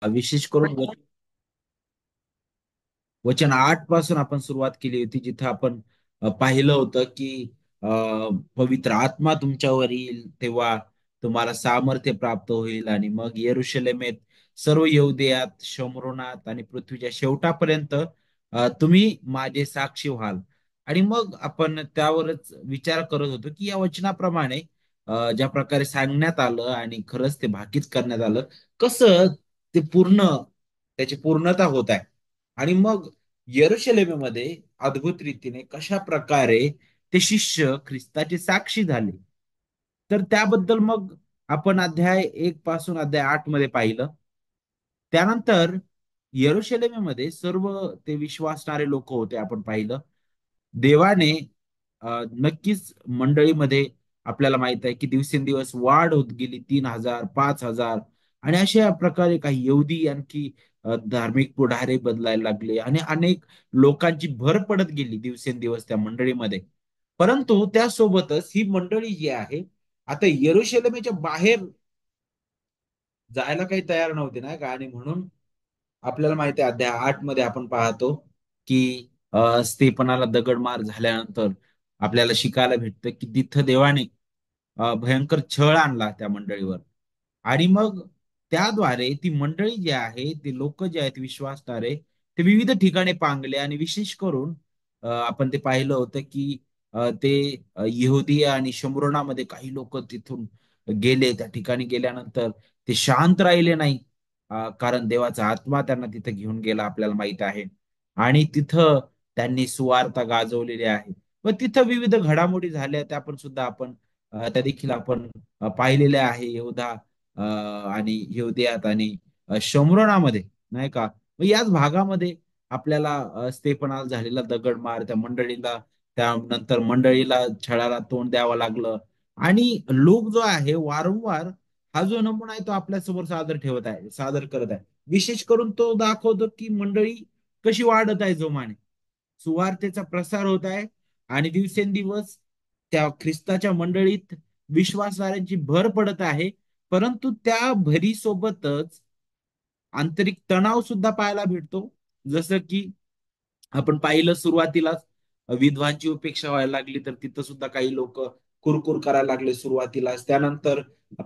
विशेष करून वचन 8 पासून आपण सुरुवात केली होती, जिथं आपण पाहिलं होतं की अ, पवित्र आत्मा तुमच्यावर येईल तेव्हा तुम्हाला सामर्थ्य प्राप्त होईल, आणि मग यरुशलेमेत, सर्व यहूदयात, शमरोनात आणि पृथ्वीच्या शेवटापर्यंत तुम्ही माझे साक्षी व्हाल. आणि मग आपण त्यावरच विचार करत होतो की या वचनाप्रमाणे ज्या प्रकारे सांगण्यात आलं आणि खरंच ते भाकीत करण्यात आलं, कसं ते त्याची पूर्णता होत आहे. आणि मग यरुशलेमेमध्ये अद्भुत रीतीने कशा प्रकारे ते शिष्य ख्रिस्ताचे साक्षी झाले, तर त्याबद्दल मग आपण अध्याय 1 पासून अध्याय 8 मध्ये पाहिलं. त्यानंतर यरुशलेमेमध्ये सर्व ते विश्वासणारे लोक होते, आपण पाहिलं. देवाने नक्कीच मंडळीमध्ये आपल्याला माहित आहे की दिवसेंदिवस वाढ होत गेली. 3,000, 5,000 आणि अशा प्रकारे काही यहुदी आणखी धार्मिक पुढारे बदलायला लागले आणि अनेक लोकांची भर पडत गेली दिवसेंदिवस त्या मंडळीमध्ये. परंतु त्यासोबतच ही मंडळी जी आहे, आता यरुशलेमेच्या बाहेर जायला काही तयार नव्हते, नाही का. आणि म्हणून आपल्याला माहिती आहे अध्याय 8 मध्ये आपण पाहतो की स्तेफनाला दगडमार झाल्यानंतर आपल्याला शिकायला भेटतं की तिथं देवाने भयंकर छळ आणला त्या मंडळीवर. आणि मग त्याद्वारे ती मंडळी जी आहे, ते लोक जे आहेत विश्वासणारे, ते विविध ठिकाणी पांगले. आणि विशेष करून आपण ते पाहिलं होतं की ते यहुदिया आणि शमरोनामध्ये काही लोक तिथून गेले. त्या ठिकाणी गेल्यानंतर ते शांत राहिले नाही, कारण देवाचा आत्मा त्यांना तिथे घेऊन गेला, आपल्याला माहित आहे. आणि तिथं त्यांनी सुवार्ता गाजवलेली आहे. व तिथं विविध घडामोडी झाल्या, त्या पण सुद्धा आपण त्या देखील आपण पाहिलेल्या आहे. आणि यहूदियात आणि शमरोनामध्ये, नाही का. मग याच भागामध्ये आपल्याला स्तेफनाला झालेला दगडमार, त्या मंडळीला, त्यानंतर मंडळीला छळाला तोंड द्यावं लागलं. आणि लोक जो आहे वारंवार हा जो नमुना आहे तो आपल्यासमोर सादर करत आहे. विशेष करून तो दाखवतो की मंडळी कशी वाढत आहे जोमाने, सुवार्तेचा प्रसार होत आहे. आणि दिवसेंदिवस त्या ख्रिस्ताच्या मंडळीत विश्वासणाऱ्यांची भर पडत आहे. परंतु त्या भरीसोबतच आंतरिक तणाव सुद्धा पाहायला भेटतो. जसं की आपण पाहिलं सुरुवातीलाच विधवांची उपेक्षा व्हायला लागली, तर तिथं सुद्धा काही लोक कुरकुर करायला लागले सुरुवातीलाच. त्यानंतर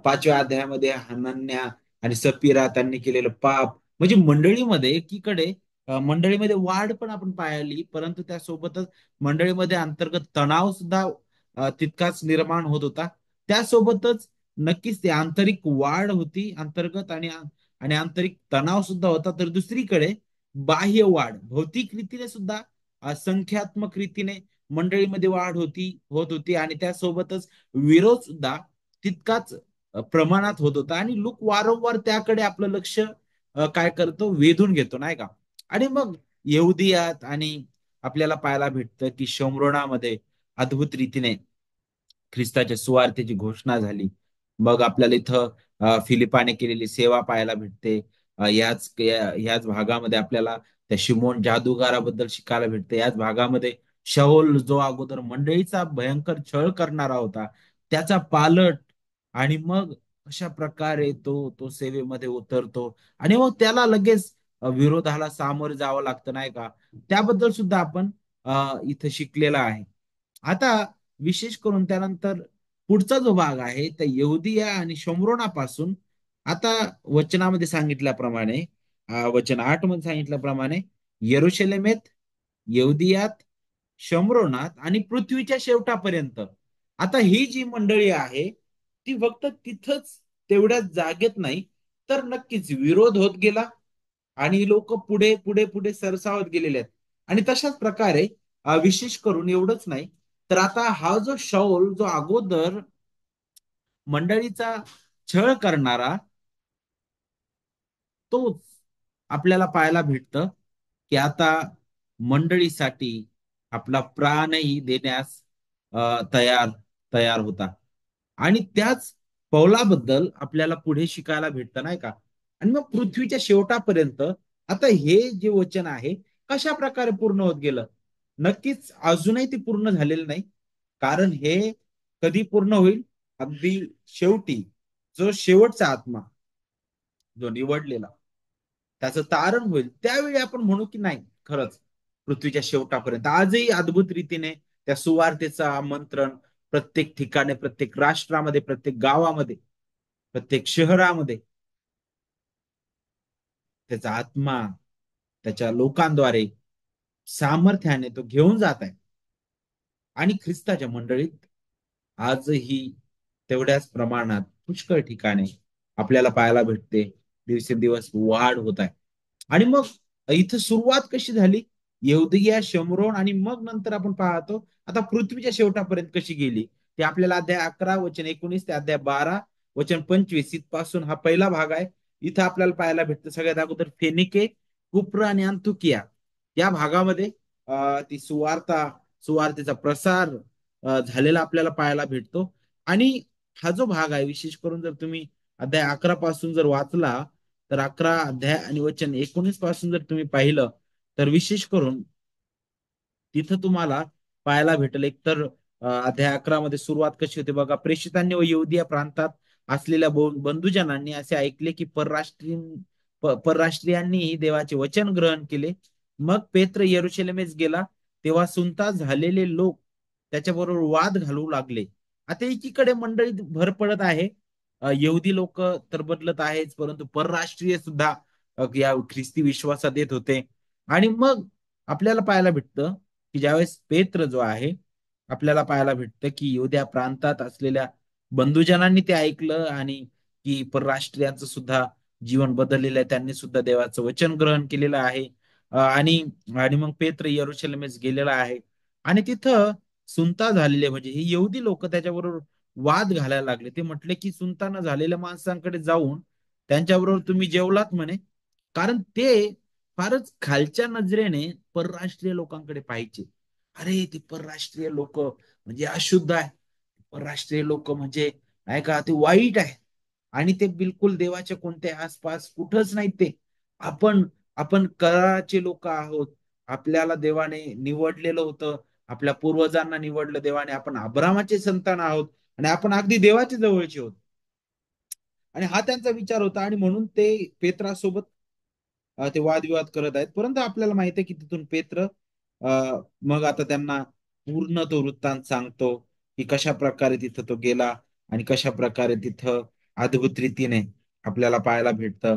5व्या अध्यायामध्ये हनन्या आणि सपिरा त्यांनी केलेलं पाप, म्हणजे मंडळीमध्ये एकीकडे मंडळीमध्ये वाढ पण आपण पाहिली, परंतु त्यासोबतच मंडळीमध्ये अंतर्गत तणाव सुद्धा तितकाच निर्माण होत होता. त्यासोबतच नक्कीच ते आंतरिक वाढ होती अंतर्गत, आणि आणि आंतरिक तणाव सुद्धा होता. तर दुसरीकडे बाह्य वाढ भौतिक रीतीने सुद्धा संख्यात्मक रीतीने मंडळीमध्ये वाढ होत होती. आणि त्यासोबतच विरोध सुद्धा तितकाच प्रमाणात होत होता. आणि लोक वारंवार त्याकडे आपलं लक्ष काय करतो, वेधून घेतो, नाही का. आणि मग यहुदियात आणि आपल्याला पाहायला भेटतं की शमरोणामध्ये अद्भुत रीतीने ख्रिस्ताच्या सुवार्तेची घोषणा झाली. मग आपल्याला इथं फिलिपाने केलेली सेवा पाहायला भेटते. याच भागामध्ये आपल्याला त्या शिमोन जादूगाराबद्दल शिकायला भेटते. याच भागामध्ये शाऊल, जो अगोदर मंडळीचा भयंकर छळ करणारा होता, त्याचा पालट. आणि मग अशा प्रकारे तो तो सेवेमध्ये उतरतो. आणि मग त्याला लगेच विरोधाला सामोरे जावं लागतं, नाही का. त्याबद्दल सुद्धा आपण इथं शिकलेला आहे. आता विशेष करून त्यानंतर पुढचा जो भाग आहे त्या यहुदिया आणि शमरोनापासून, आता वचनामध्ये सांगितल्याप्रमाणे, वचन 8 मध्ये सांगितल्याप्रमाणे, यरुशलेमेत, यहुदियात, शमरोनात आणि पृथ्वीच्या शेवटापर्यंत. आता ही जी मंडळी आहे, ती फक्त तिथंच तेवढ्याच जागेत नाही, तर नक्कीच विरोध होत गेला. आणि लोक पुढे पुढे पुढे सरसावत गेलेले आहेत. आणि तशाच प्रकारे विशेष करून एवढंच नाही, तर आता हा जो शाऊल, जो अगोदर मंडळीचा छळ करणारा, तोच आपल्याला पाहायला भेटतं की आता मंडळीसाठी आपला प्राणही देण्यास तयार तयार होता. आणि त्याच पौलाबद्दल आपल्याला पुढे शिकायला भेटतं, नाही का. आणि मग पृथ्वीच्या शेवटापर्यंत, आता हे जे वचन आहे कशा प्रकारे पूर्ण होत गेलं. नक्कीच अजूनही ते पूर्ण झालेलं नाही, कारण हे कधी पूर्ण होईल, अगदी शेवटी जो शेवटचा आत्मा, जो निवडलेला, त्याचं तारण होईल, त्यावेळी आपण म्हणू की नाही, खरंच पृथ्वीच्या शेवटापर्यंत आजही अद्भुत रीतीने त्या सुवार्तेचं आमंत्रण प्रत्येक ठिकाणी, प्रत्येक राष्ट्रामध्ये, प्रत्येक गावामध्ये, प्रत्येक शहरामध्ये त्याचा आत्मा त्याच्या लोकांद्वारे सामर्थ्याने तो घेऊन जात आहे. आणि ख्रिस्ताच्या मंडळीत आजही तेवढ्याच प्रमाणात पुष्कळ ठिकाणे आपल्याला पाहायला भेटते. दिवसेंदिवस वाढ होत आहे. आणि मग इथं सुरुवात कशी झाली, यहूदिया, शमरोन, आणि मग नंतर आपण पाहतो आता पृथ्वीच्या शेवटापर्यंत कशी गेली. ते आपल्याला अध्याय 11 वचन 19 ते अध्याय 12 वचन 25 इथपासून हा पहिला भाग आहे. इथं आपल्याला पाहायला भेटतं सगळ्यात अगोदर फेनिके, कुप्र आणि अंतुकिया या भागामध्ये ती सुवार्तेचा प्रसार झालेला आपल्याला पाहायला भेटतो. आणि हा जो भाग आहे, विशेष करून जर तुम्ही अध्याय 11 पासून जर वाचला, तर 11 अध्याय आणि वचन 19 पासून जर तुम्ही पाहिलं, तर विशेष करून तिथं तुम्हाला पाहायला भेटेल. एकतर अध्याय 11 मध्ये सुरुवात कशी होते बघा. प्रेषितांनी व यहुदिया प्रांतात असलेल्या बंधुजनांनी असे ऐकले की परराष्ट्रीयांनी देवाचे वचन ग्रहण केले. मग पेत्र यरुशलेमेस गेला, तेव्हा सुनता झालेले लोक त्याच्याबरोबर वाद घालू लागले. आता एकीकडे मंडळीत भर पडत आहे. यहुदी लोक तर बदलत आहेच, परंतु परराष्ट्रीय सुद्धा या ख्रिस्ती विश्वासात येत होते. आणि मग आपल्याला पाहायला भेटतं की ज्यावेळेस पेत्र जो आहे, आपल्याला पाहायला भेटतं की युद्या प्रांतात असलेल्या बंधुजनांनी ते ऐकलं, आणि की परराष्ट्रीयांचं सुद्धा जीवन बदललेलं आहे, त्यांनी सुद्धा देवाचं वचन ग्रहण केलेलं आहे. आणि आणि मग पेत्र यरुशलेमेस गेलेला आहे. आणि तिथं सुनता झालेले म्हणजे हे यहुदी लोक त्याच्याबरोबर वाद घालायला लागले. ते म्हटले की सुनताना झालेल्या माणसांकडे जाऊन त्यांच्याबरोबर तुम्ही जेवलात म्हणे, कारण ते फारच खालच्या नजरेने परराष्ट्रीय लोकांकडे पाहिजे. अरे ते परराष्ट्रीय लोक म्हणजे अशुद्ध आहे, परराष्ट्रीय लोक म्हणजे नाही का ते वाईट आहे, आणि ते बिलकुल देवाच्या कोणत्या आसपास कुठंच नाही. ते आपण आपण कराचे लोक आहोत. आपल्याला देवाने निवडलेलं होतं, आपल्या पूर्वजांना निवडलं देवाने, आपण अब्रामाचे संतान आहोत, आणि आपण अगदी देवाच्या जवळचे आहोत. आणि हा त्यांचा विचार होता, आणि म्हणून ते पेत्रासोबत ते वादविवाद करत आहेत. परंतु आपल्याला माहिती आहे की तिथून पेत्र मग आता त्यांना पूर्ण तो वृत्तांत सांगतो की कशा प्रकारे तिथं तो गेला, आणि कशा प्रकारे तिथं अद्भुत रीतीने आपल्याला पाहायला भेटतं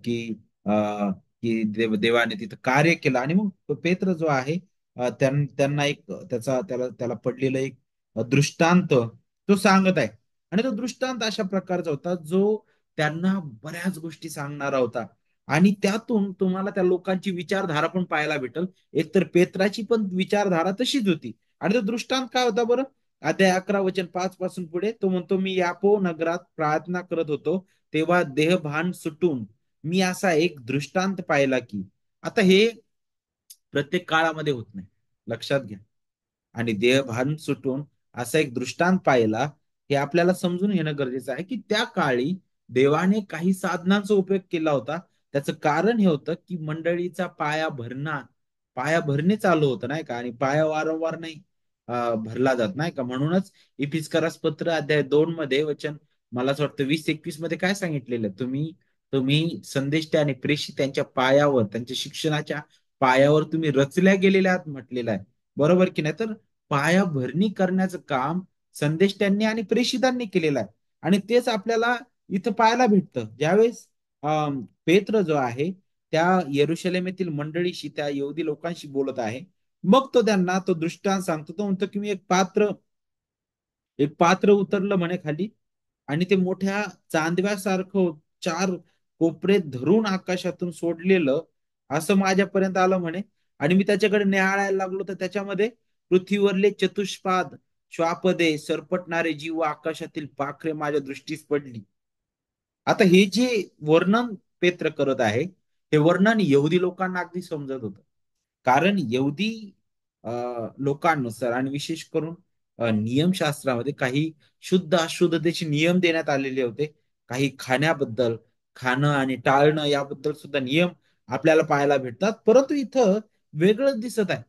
की देवाने तिथं कार्य केलं. आणि मग तो पेत्र जो आहे, त्यांना एक त्याला त्याला पडलेलं एक दृष्टांत तो सांगत आहे. आणि तो दृष्टांत अशा प्रकारचा होता जो त्यांना बऱ्याच गोष्टी सांगणारा होता. आणि त्यातून तुम्हाला त्या लोकांची विचारधारा पण पाहायला भेटल. एकतर पेत्राची पण विचारधारा तशीच होती. आणि तो दृष्टांत काय होता बरं, अध्याय 11 वचन 5 पासून पुढे तो म्हणतो, मी यापो नगरात प्रार्थना करत होतो, तेव्हा देहभान सुटून मी असा एक दृष्टांत पाहिला की. आता हे प्रत्येक काळामध्ये होत नाही, लक्षात घ्या. आणि देहभान सुटून असा एक दृष्टांत पाहिला, हे आपल्याला समजून घेणं गरजेचं आहे की त्या काळी देवाने काही साधनांचा उपयोग केला होता. त्याचं कारण हे होतं की मंडळीचा पाया भरणे चालू होतं नाही का, आणि पाया वारंवार नाही भरला जात नाही का. म्हणूनच इफिस्करास पत्र अध्याय 2 मध्ये वचन मला असं वाटतं 20-21 मध्ये काय सांगितलेलं, तुम्ही तुम्ही संदेष्टे आणि प्रेषित त्यांच्या पायावर, त्यांच्या शिक्षणाच्या पायावर तुम्ही रचल्या गेलेल्या आहात म्हटलेलं आहे. बरोबर की नाही. तर पायाभरणी करण्याचं काम संदेष्ट्यांनी आणि प्रेषितांनी केलेलं आहे. आणि तेच आपल्याला इथं पाहायला भेटतं ज्यावेळेस पेत्र जो आहे त्या यरुशलेम येथील मंडळीशी, त्या यहुदी लोकांशी बोलत आहे. मग तो त्यांना तो दृष्टांत सांगतो. तो म्हणतो की मी एक पात्र उतरलं म्हणे खाली, आणि ते मोठ्या चांदव्यासारखं चार कोपरे धरून आकाशातून सोडलेलं असं माझ्यापर्यंत आलं म्हणे. आणि मी त्याच्याकडे न्याहाळायला लागलो, तर त्याच्यामध्ये पृथ्वीवरले चतुष्पाद, श्वापदे, सरपटणारे जीव व आकाशातील पाखरे माझ्या दृष्टीस पडली. आता हे जे वर्णन पेत्र करत आहे, हे वर्णन यहुदी लोकांना अगदी समजत होतं. कारण यहुदी लोकांनुसार, आणि विशेष करून नियमशास्त्रामध्ये काही शुद्ध अशुद्धतेचे नियम देण्यात आलेले होते. काही खाणं आणि टाळणं याबद्दल सुद्धा नियम आपल्याला पाहायला भेटतात. परंतु इथं वेगळंच दिसत आहे.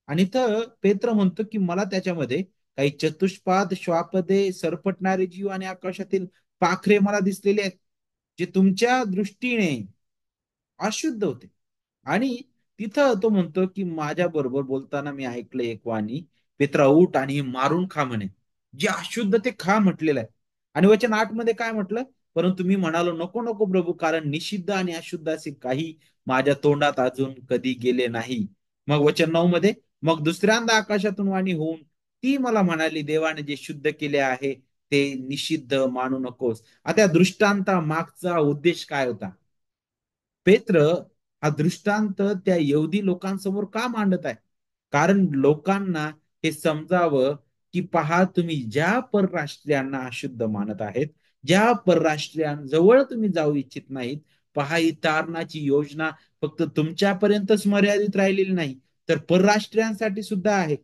आणि इथं पेत्र म्हणतो की मला त्याच्यामध्ये काही चतुष्पाद, श्वापदे, सरपटणारे जीव आणि आकाशातील पाखरे मला दिसलेले आहेत, जे तुमच्या दृष्टीने अशुद्ध होते. आणि तिथं तो म्हणतो की माझ्या बरोबर बोलताना मी ऐकलं एक वाणी, पेत्रा उठ आणि हे मारून खा म्हणे. जे अशुद्ध ते खा म्हटलेलं आहे. आणि वचन 8 मध्ये काय म्हटलं? परंतु मी म्हणालो नको नको प्रभू, कारण निषिद्ध आणि अशुद्ध असे काही माझ्या तोंडात अजून कधी गेले नाही. मग वचन 9 मध्ये, मग दुसऱ्यांदा आकाशातून वाणी होऊन ती मला म्हणाली, देवाने जे शुद्ध केले आहे ते निषिद्ध मानू नकोस. आता या दृष्टांता मागचा उद्देश काय होता? पेत्र हा दृष्टांत त्या यहुदी लोकांसमोर का मांडत आहे? कारण लोकांना हे समजावं की पहा, तुम्ही ज्या परराष्ट्रीयांना अशुद्ध मानत आहेत, ज्या परराष्ट्रीयांजवळ तुम्ही जाऊ इच्छित नाहीत, पहा ही तारणाची योजना फक्त तुमच्यापर्यंतच मर्यादित राहिलेली नाही, तर परराष्ट्रीयांसाठी सुद्धा आहे.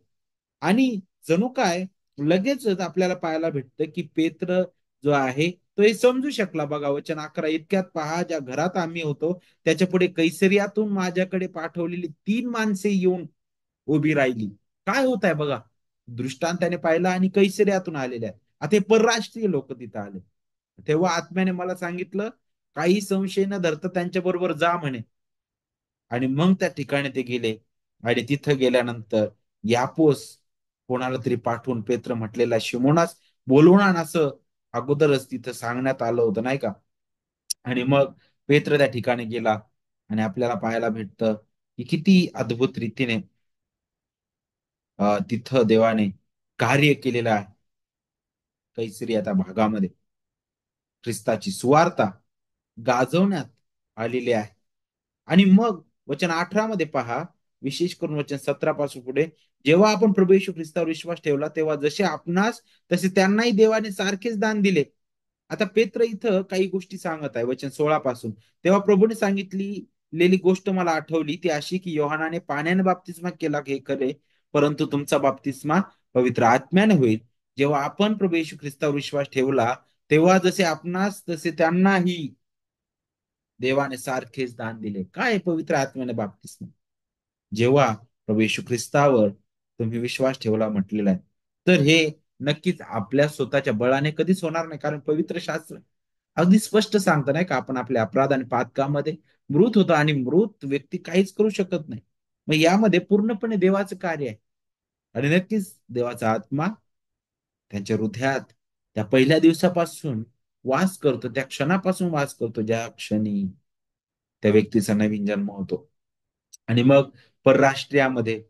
आणि जणू काय लगेचच आपल्याला पाहायला भेटतं की पेत्र जो आहे तो हे समजू शकला. बघा वचन 11, इतक्यात पहा ज्या घरात आम्ही होतो त्याच्या पुढे कैसरियातून माझ्याकडे पाठवलेली 3 माणसे येऊन उभी राहिली. काय होत आहे बघा, दृष्टांताने पाहिलं आणि कैसरियातून आलेल्या आहेत. आता हे परराष्ट्रीय लोक तिथं आले. तेव्हा आत्म्याने मला सांगितलं, काही संशय न धरता त्यांच्या बरोबर जा म्हणे. आणि मग त्या ठिकाणी ते गेले. आणि तिथं गेल्यानंतर यापोस कोणाला तरी पाठवून पेत्र म्हटलेला शिमोनास बोलवून आण, असं अगोदरच तिथं सांगण्यात आलं होतं नाही का? आणि मग पेत्र त्या ठिकाणी गेला. आणि आपल्याला पाहायला भेटतं की किती अद्भुत रीतीने तिथं देवाने कार्य केलेलं आहे कैसरिया त्या भागामध्ये. ख्रिस्ताची सुवार्ता गाजवण्यात आलेली आहे. आणि मग वचन 18 मध्ये पहा, विशेष करून वचन 17 पासून पुढे, जेव्हा आपण प्रभू येशू ख्रिस्तावर विश्वास ठेवला तेव्हा जसे आपणास तसे त्यांनाही देवाने सारखेच दान दिले. आता पेत्र इथं काही गोष्टी सांगत आहे वचन 16 पासून. तेव्हा प्रभूने सांगितलेली गोष्ट मला आठवली, ती अशी की योहानाने पाण्याने बाप्तिस्मा केला हे खरे, परंतु तुमचा बाप्तिस्मा पवित्र आत्म्याने होईल. जेव्हा आपण प्रभू येशू ख्रिस्तावर विश्वास ठेवला तेव्हा जसे आपणास तसे त्यांनाही देवाने सारखेच दान दिले. काय? पवित्र आत्म्याने बाप्तिस्मा. जेव्हा प्रभू येशू ख्रिस्तावर तुम्ही विश्वास ठेवला म्हटलेला आहे, तर हे नक्कीच आपल्या स्वतःच्या बळाने कधीच होणार नाही. कारण पवित्र शास्त्र अगदी स्पष्ट सांगतं नाही का, आपण आपल्या अपराध आणि पातकामध्ये मृत होतो आणि मृत व्यक्ती काहीच करू शकत नाही. मग यामध्ये पूर्णपणे देवाचं कार्य आहे. आणि नक्कीच देवाचा आत्मा त्यांच्या हृदयात त्या पहिल्या दिवसापासून वास करतो, त्या क्षणापासून वास करतो ज्या क्षणी त्या व्यक्तीचा नवीन जन्म होतो. आणि मग परराष्ट्रीयामध्ये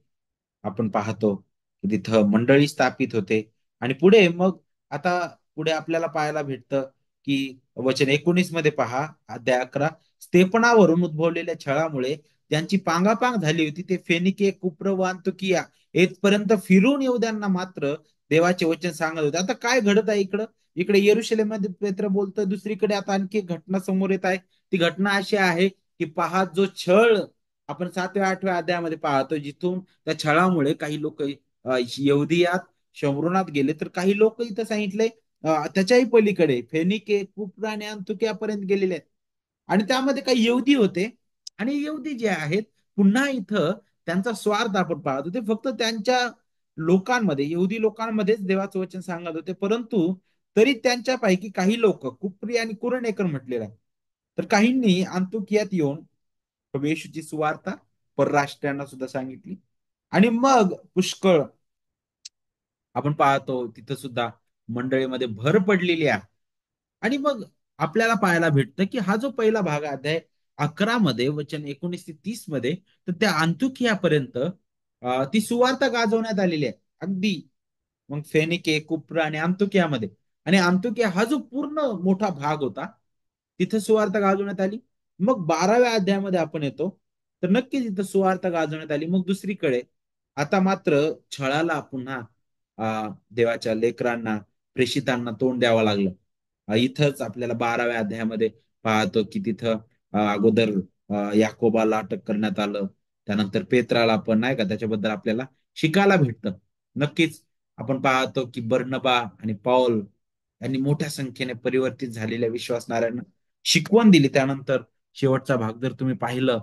आपण पाहतो की तिथं मंडळी स्थापित होते. आणि पुढे मग आता पुढे आपल्याला पाहायला भेटतं की वचन 19 मध्ये पहा, अध्याय 11, स्तेपनावरून उद्भवलेल्या छळामुळे ज्यांची पांगापांग झाली होती ते फेनिके, कुप्र व अंतुकिया येथपर्यंत फिरून येऊद्यांना मात्र देवाचे वचन सांगत होते. आता काय घडत आहे इकडं? इकडे येरुशलेममध्ये पेत्र बोलतोय, दुसरीकडे आता आणखी एक घटना समोर येत आहे. ती घटना अशी आहे की पहा, जो छळ आपण 7व्या 8व्या अध्यायामध्ये पाहतो, जिथून त्या छळामुळे काही लोक यहुदियात शंभरुणात गेले, तर काही लोक इथं सांगितले त्याच्याही पलीकडे फेनिके, कुप्र आणि अंतुकियापर्यंत गेलेले आहेत. आणि त्यामध्ये काही यहुदी होते. आणि यहुदी जे आहेत, पुन्हा इथं त्यांचा स्वार्थ आपण पाहतो. ते फक्त त्यांच्या लोकांमध्ये, यहुदी लोकांमध्येच देवाचं वचन सांगत होते. परंतु तरी त्यांच्यापैकी काही लोक, कुप्री आणि कुरणेकर म्हटलेलं आहे, तर काहींनी अंतुकियात येऊन प्रभू येशूची सुवार्ता परराष्ट्रीयांना सुद्धा सांगितली. आणि मग पुष्कळ आपण पाहतो तिथं सुद्धा मंडळीमध्ये भर पडलेली आहे. आणि मग आपल्याला पाहायला भेटतं की हा जो पहिला भाग आहे, अध्याय 11 मध्ये वचन 19 ते 30 मध्ये, तर त्या अंत्योकियापर्यंत ती सुवार्ता गाजवण्यात आलेली आहे अगदी. मग फेनिके, कुप्र आणि अंतुकियामध्ये. आणि अंतुकिया हा जो पूर्ण मोठा भाग होता, तिथं सुवार्ता गाजवण्यात आली. मग 12व्या अध्यायामध्ये आपण येतो, तर नक्कीच इथं सुवार्ता गाजवण्यात आली. मग दुसरीकडे आता मात्र छळाला पुन्हा देवाच्या लेकरांना, प्रेषितांना तोंड द्यावं लागलं. इथंच आपल्याला 12व्या अध्यायामध्ये पाहतो की तिथं अगोदर याकोबाला अटक करण्यात आलं. त्यानंतर पेत्राला पण नाही का त्याच्याबद्दल आपल्याला शिकायला भेटतं. नक्कीच आपण पाहतो की बर्नबा आणि पौल यांनी मोठ्या संख्येने परिवर्तित झालेल्या विश्वासणाऱ्यांना शिकवण दिली. त्यानंतर शेवटचा भाग जर तुम्ही पाहिलं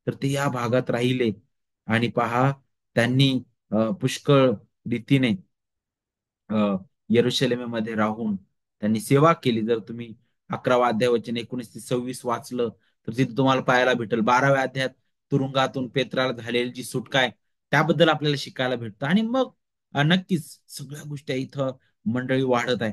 तर ते या भागात राहिले. आणि पहा, त्यांनी पुष्कळ रीतीने यरुशलेमेमध्ये राहून त्यांनी सेवा केली. जर तुम्ही 11वा अध्याय वचन 19 ते 26 वाचलं तर तिथे तुम्हाला पाहायला भेटेल. 12व्या अध्यायात तुरुंगातून पेत्राला झालेली जी सुटका आहे त्याबद्दल आपल्याला शिकायला भेटतं. आणि मग नक्कीच सगळ्या गोष्टी इथं मंडळी वाढत आहे.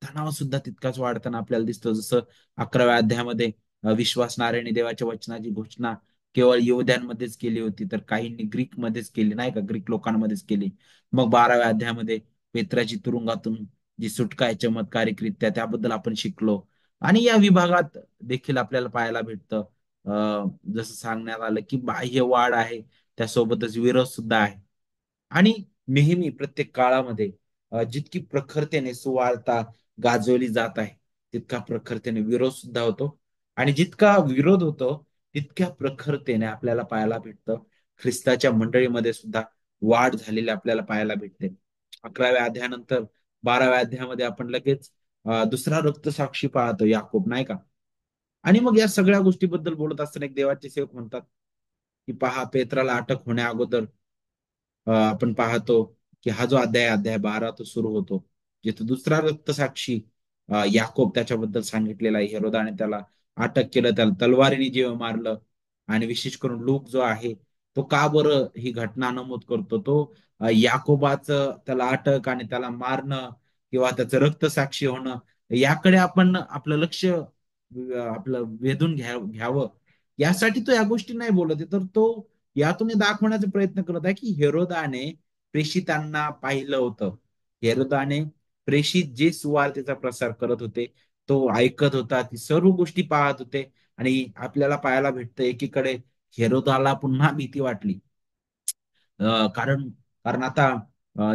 तणाव सुद्धा तितकाच वाढताना आपल्याला दिसतो. जसं 11व्या अध्यायामध्ये विश्वासणाऱ्याने देवाच्या वचनाची घोषणा केवळ यहूद्यांमध्येच केली होती, तर काहींनी ग्रीकमध्येच केली, नाही का, ग्रीक लोकांमध्येच केली. मग 12व्या अध्यायामध्ये पेत्राची तुरुंगातून जी सुटका आहे चमत्कारिकरित्या, त्याबद्दल आपण शिकलो. आणि या विभागात देखील आपल्याला पाहायला भेटतं, जसं सांगण्यात आलं की बाह्य वाढ आहे, त्यासोबतच विरोध सुद्धा आहे. आणि नेहमी प्रत्येक काळामध्ये जितकी प्रखरतेने सुवार्ता गाजवली जात आहे, तितका प्रखरतेने विरोध सुद्धा होतो. आणि जितका विरोध होतो तितक्या प्रखरतेने आपल्याला पाहायला भेटतं ख्रिस्ताच्या मंडळीमध्ये सुद्धा वाढ झालेली आपल्याला पाहायला भेटते. 11व्या अध्यायानंतर 12व्या अध्यायामध्ये आपण लगेच दुसरा रक्तसाक्षी पाहतो, याकोब, नाही का. आणि मग या सगळ्या गोष्टीबद्दल बोलत असताना एक देवाचे सेवक म्हणतात की पहा, पेत्राला अटक होण्या अगोदर आपण पाहतो की हा जो अध्याय 12 तो सुरू होतो, जिथे दुसरा रक्तसाक्षी याकोब त्याच्याबद्दल सांगितलेला आहे. हेरोदाने त्याला अटक केलं, त्याला तलवारीने जेव्हा मारलं. आणि विशेष करून लूक जो आहे तो का बरं ही घटना नमूद करतो, तो याकोबाचं त्याला अटक आणि त्याला मारणं किंवा त्याचं रक्तसाक्षी होणं याकडे आपण आपलं लक्ष आपलं वेधून घ्यावं, यासाठी तो या गोष्टी नाही बोलत आहे. तर तो यातून हे दाखवण्याचा प्रयत्न करत आहे की हेरोदाने प्रेषितांना पाहिलं होतं. हेरोदाने प्रेषित जे सुवार्तेचा प्रसार करत होते तो ऐकत होता, ती सर्व गोष्टी पाहत होते. आणि आपल्याला पाहायला भेटतं एकीकडे हेरोदाला पुन्हा भीती वाटली. कारण कारण आता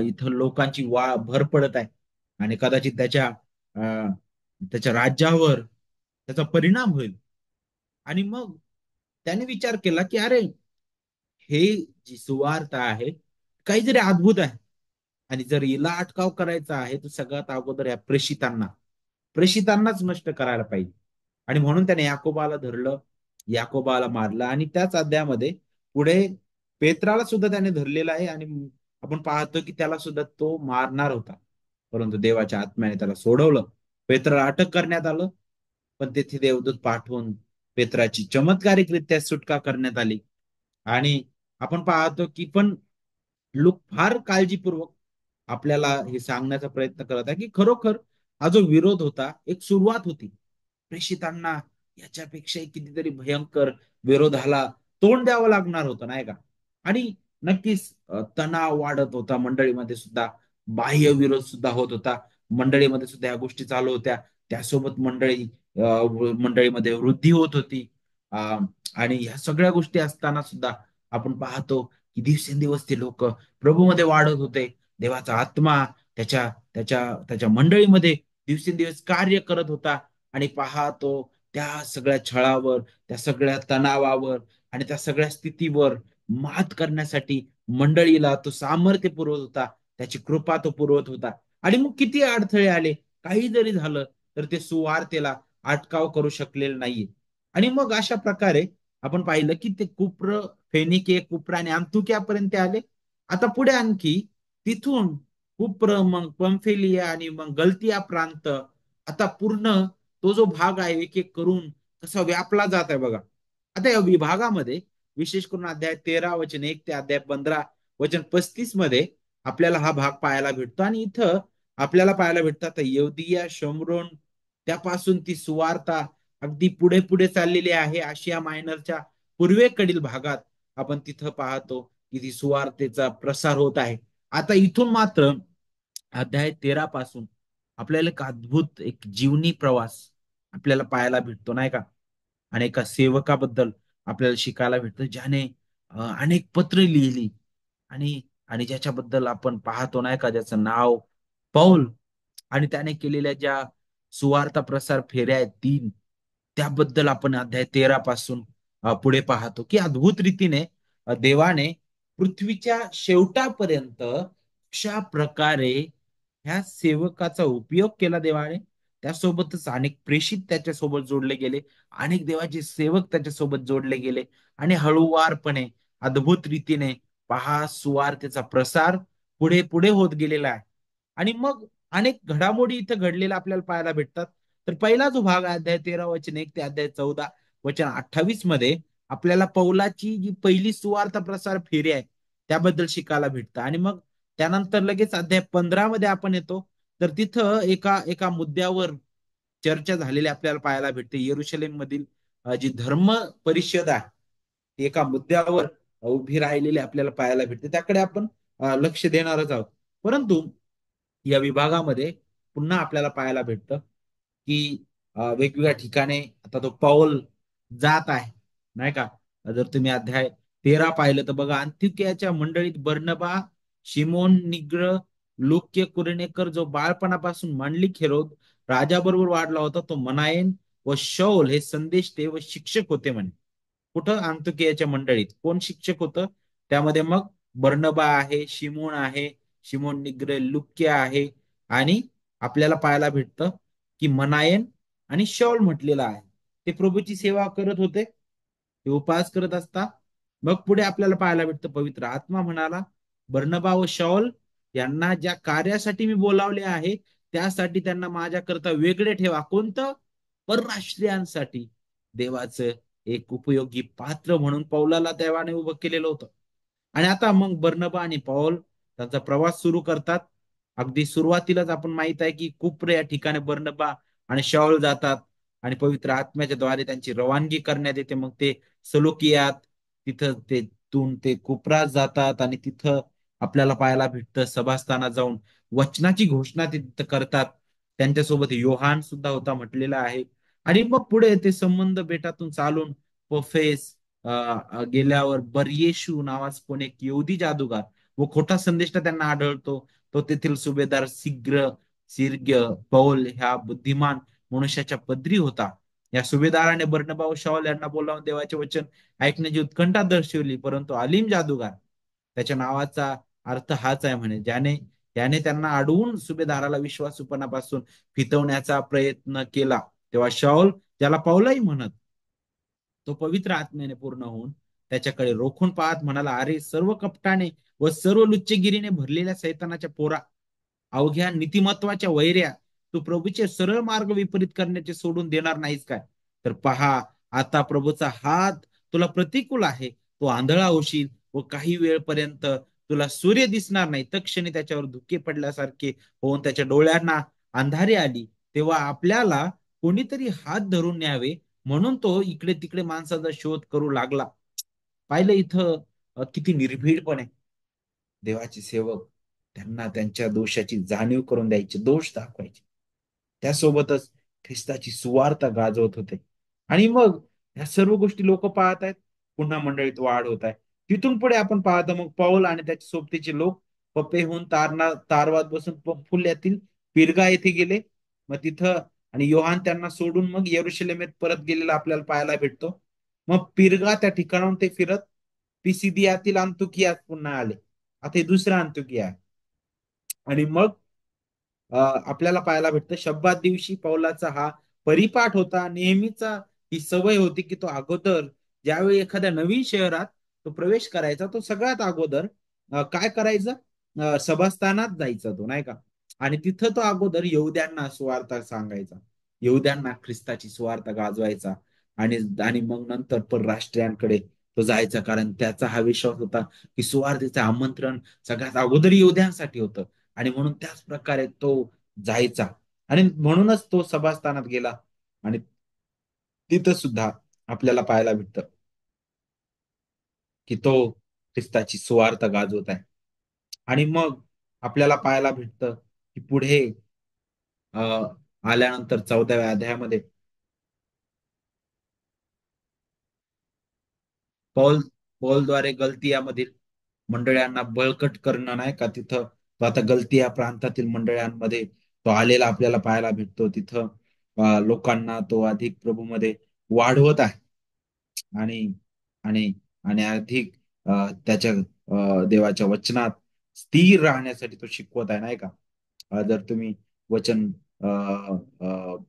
इथं लोकांची भर पडत आहे आणि कदाचित त्याच्या राज्यावर त्याचा परिणाम होईल. आणि मग त्याने विचार केला की अरे, हे जी सुवार्ता आहे काहीतरी अद्भुत आहे. आणि जर हिला अटकाव करायचा आहे तर सगळ्यात अगोदर या प्रेषितांनाच नष्ट करायला पाहिजे. आणि म्हणून त्याने याकोबाला धरलं, याकोबाला मारलं. आणि त्याच अध्यायामध्ये पुढे पेत्राला सुद्धा त्याने धरलेला आहे. आणि आपण पाहतो की त्याला सुद्धा तो मारणार होता, परंतु देवाच्या आत्म्याने त्याला सोडवलं. पेत्राला अटक करण्यात आलं, पण तेथे देवदूत पाठवून पेत्राची चमत्कारिकरित्या सुटका करण्यात आली. आणि आपण पाहतो की पण लोक फार काळजीपूर्वक आपल्याला हे सांगण्याचा प्रयत्न करत आहे की खरोखर हा जो विरोध होता एक सुरुवात होती. प्रेषितांना याच्यापेक्षा कितीतरी भयंकर विरोधाला तोंड द्यावं लागणार होतं, नाही का. आणि नक्कीच तणाव वाढत होता मंडळीमध्ये सुद्धा, बाह्य विरोध सुद्धा होत होता. मंडळीमध्ये सुद्धा या गोष्टी चालू होत्या. त्यासोबत मंडळीमध्ये वृद्धी होत होती. अ, आणि ह्या सगळ्या गोष्टी असताना सुद्धा आपण पाहतो की दिवसेंदिवस ते लोक प्रभूमध्ये वाढत होते. देवाचा आत्मा त्याच्या त्याच्या त्याच्या मंडळीमध्ये दिवसेंदिवस कार्य करत होता. आणि पाहतो त्या सगळ्या छळावर, त्या सगळ्या तणावावर आणि त्या सगळ्या स्थितीवर मात करण्यासाठी मंडळीला तो सामर्थ्य पुरवत होता, त्याची कृपा तो पुरवत होता. आणि मग किती अडथळे आले, काही जरी झालं, तर ते सुवार्तेला अटकाव करू शकलेले नाहीये. आणि मग अशा प्रकारे आपण पाहिलं की ते कुप्र, फेनिके, कुप्र आणि अंतुक्यापर्यंत आले. आता पुढे आणखी तिथून कुप्र, मग पंफेलिया आणि मग गलतिया प्रांत, आता पूर्ण तो जो भाग आहे एक एक करून कसा व्यापला जात आहे बघा. आता या विभागामध्ये विशेष करून अध्याय 13 वचन 1 ते अध्याय 15 वचन 35 मध्ये आपल्याला हा भाग पाहायला भेटतो. आणि इथं आपल्याला पाहायला भेटतात यवदिया, शमरोन, त्यापासून ती सुवार्ता अगदी पुढे पुढे चाललेली आहे आशिया मायनरच्या पूर्वेकडील भागात. आपण तिथं पाहतो की ती सुवार्तेचा प्रसार होत आहे. आता इथून मात्र अध्याय 13 पासून आपल्याला एक अद्भुत एक जीवनी प्रवास आपल्याला पाहायला भेटतो, नाही का. आणि एका सेवकाबद्दल आपल्याला शिकायला भेटतं ज्याने अनेक पत्र लिहिली. आणि आणि ज्याच्याबद्दल आपण पाहतो, नाही का, ज्याचं नाव पौल. आणि त्याने केलेल्या ज्या सुवार्ता प्रसार फेऱ्या आहेत 3, त्याबद्दल आपण अध्याय 13 पासून पुढे पाहतो की अद्भुत रीतीने देवाने पृथ्वीच्या शेवटापर्यंत अशा प्रकारे ह्या सेवकाचा उपयोग केला देवाने. त्यासोबतच अनेक प्रेषित त्याच्यासोबत जोडले गेले, अनेक देवाचे सेवक त्याच्यासोबत जोडले गेले. आणि हळूवारपणे, अद्भुत रीतीने पहा सुवार्तेचा प्रसार पुढे पुढे होत गेलेला आहे. आणि मग अनेक घडामोडी इथं घडलेल्या आपल्याला पाहायला भेटतात. तर पहिला जो भाग आहे अध्याय 13 वचन 1 ते अध्याय 14, वचन 28 मध्ये आपल्याला पौलाची जी पहिली सुवार्थ प्रसार फेरी आहे त्याबद्दल शिकायला भेटतं. आणि मग त्यानंतर लगेच अध्याय 15 मध्ये आपण येतो, तर तिथं एका एका मुद्द्यावर चर्चा झालेली आपल्याला पाहायला भेटते. येरुशलेम मधील जी धर्म परिषद आहे ती एका मुद्द्यावर उभी राहिलेली आपल्याला पाहायला भेटते. त्याकडे आपण लक्ष देणारच आहोत. परंतु या विभागामध्ये पुन्हा आपल्याला पाहायला भेटतं की वेगवेगळ्या ठिकाणी आता तो पाऊल जात आहे, नाही का. जर तुम्ही अध्याय 13 पाहिलं तर बघा, अंत्योक्याच्या मंडळीत बर्नबा, शिमोन निग्र, लूक्य कुरेनेकर जो बाळपणापासून मांडलिक हेरोद राजाबरोबर वाढला होता, तो मनायन व शौल हे संदेश ते व शिक्षक होते म्हणे. कुठं? अंत्योक्याच्या मंडळीत कोण शिक्षक होतं? त्यामध्ये मग बर्नबा आहे, शिमोन आहे, शिमोन निग्र, लुक्य आहे, आणि आपल्याला पाहायला भेटतं की मनायन आणि शौल म्हटलेला आहे. ते प्रभूची सेवा करत होते, ते उपवास करत असता. मग पुढे आपल्याला पाहायला भेटतं पवित्र आत्मा म्हणाला, बर्नबा व शौल यांना ज्या कार्यासाठी मी बोलावले आहे त्यासाठी त्यांना माझ्याकरता वेगळे ठेवा. कोणतं? परराष्ट्रीयांसाठी देवाचं एक उपयोगी पात्र म्हणून पौलाला देवाने उभं केलेलं होतं. आणि आता मग बर्नबा आणि पौल त्यांचा प्रवास सुरू करतात. अगदी सुरुवातीलाच आपण माहित आहे की कुप्र या ठिकाणी बर्नबा आणि शाऊल जातात आणि पवित्र आत्म्याच्या द्वारे त्यांची रवानगी करण्यात येते. मग ते सलोकियात, तिथं ते तून ते कुप्रात जातात आणि तिथं आपल्याला पाहायला भेटतं सभास्थानात जाऊन वचनाची घोषणा ते तिथं करतात. त्यांच्यासोबत योहान सुद्धा होता म्हटलेला आहे. आणि मग पुढे ते संबंध बेटातून चालून पफेस गेल्यावर बरयेशू नावाचा कोण एक यहुदी जादूगार व खोटा संदेष्टा त्यांना आढळतो. तो तेथील सुभेदार सिर्ग्य पौल ह्या बुद्धिमान मनुष्याच्या पदरी होता. या सुभेदाराने बर्नबा व शाऊल यांना बोलावून देवाचे वचन ऐकण्याची उत्कंठा दर्शवली. परंतु अलीम जादूगार, त्याच्या नावाचा अर्थ हाच आहे म्हणे, ज्याने त्याने त्यांना अडवून सुभेदाराला विश्वासूपणापासून फितवण्याचा प्रयत्न केला. तेव्हा शाऊल, ज्याला पौलही म्हणत, तो पवित्र आत्म्याने पूर्ण होऊन त्याच्याकडे रोखून पाहत म्हणाला, अरे सर्व कपटाने व सर्व लुच्चगिरीने भरलेल्या सैतानाच्या पोरा, अवघ्या नीतिमत्वाच्या वैऱ्या, तू प्रभूचे सरळ मार्ग विपरीत करण्याचे सोडून देणार नाहीस काय? तर पहा, आता प्रभूचा हात तुला प्रतिकूल आहे. तो आंधळा होशील व काही वेळपर्यंत तुला सूर्य दिसणार नाही. तक्षणी त्याच्यावर धुके पडल्यासारखे होऊन त्याच्या डोळ्यांना अंधारी आली. तेव्हा आपल्याला कोणीतरी हात धरून न्यावे म्हणून तो इकडे तिकडे माणसाचा शोध करू लागला. पाहिलं इथं किती निर्भीडपणे देवाचे सेवक त्यांना त्यांच्या दोषाची जाणीव करून द्यायची, दोष दाखवायचे, त्यासोबतच ख्रिस्ताची सुवार्ता गाजवत होते. आणि मग ह्या सर्व गोष्टी लोक पाहत आहेत, पुन्हा मंडळीत वाढ होत आहे. तिथून पुढे आपण पाहतो मग पाऊल आणि त्याच्या सोबतीचे लोक पप्पेहून तारवात बसून पंफुल्यातील पिरगा येथे गेले. मग तिथं आणि योहान त्यांना सोडून मग येरुशलेमेत परत गेलेला आपल्याला पाहायला भेटतो. मग पिरगा त्या ठिकाणाहून ते फिरत पिसिदियातील अंतुकियात पुन्हा आले. आता हे दुसरा अंत्योकिया आहे. आणि मग आपल्याला पाहायला भेटतं शब्दात दिवशी पौलाचा हा परिपाठ होता. नेहमीचा ही सवय होती की तो अगोदर ज्यावेळी एखाद्या नवीन शहरात तो प्रवेश करायचा, तो सगळ्यात अगोदर काय करायचं? सभास्थानात जायचा तो, नाही का. आणि तिथं तो अगोदर यहुद्यांना सुवार्ता सांगायचा, यहुद्यांना ख्रिस्ताची सुवार्ता गाजवायचा. आणि आणि मग नंतर परराष्ट्रीयांकडे तो जायचा, कारण त्याचा हा विश्वास होता की सुवार्तेचं आमंत्रण सगळ्यात अगोदर यहुद्यांसाठी होतं. आणि म्हणून त्याच प्रकारे तो जायचा. आणि म्हणूनच तो सभास्थानात गेला. आणि तिथं सुद्धा आपल्याला पाहायला भेटतं की तो ख्रिस्ताची सुवार्ता गाजवत आहे. आणि मग आपल्याला पाहायला भेटतं की पुढे आल्यानंतर 14व्या अध्यायामध्ये पौल पौलद्वारे गलतियामधील मंडळांना बळकट करणं, नाही का. तिथं तो आता गलतिया प्रांतातील मंडळांमध्ये तो आलेला आपल्याला पाहायला भेटतो. तिथं लोकांना तो अधिक प्रभूमध्ये वाढवत आहे. आणि आणि आणि अधिक त्याच्या देवाच्या वचनात स्थिर राहण्यासाठी तो शिकवत आहे, नाही का. जर तुम्ही वचन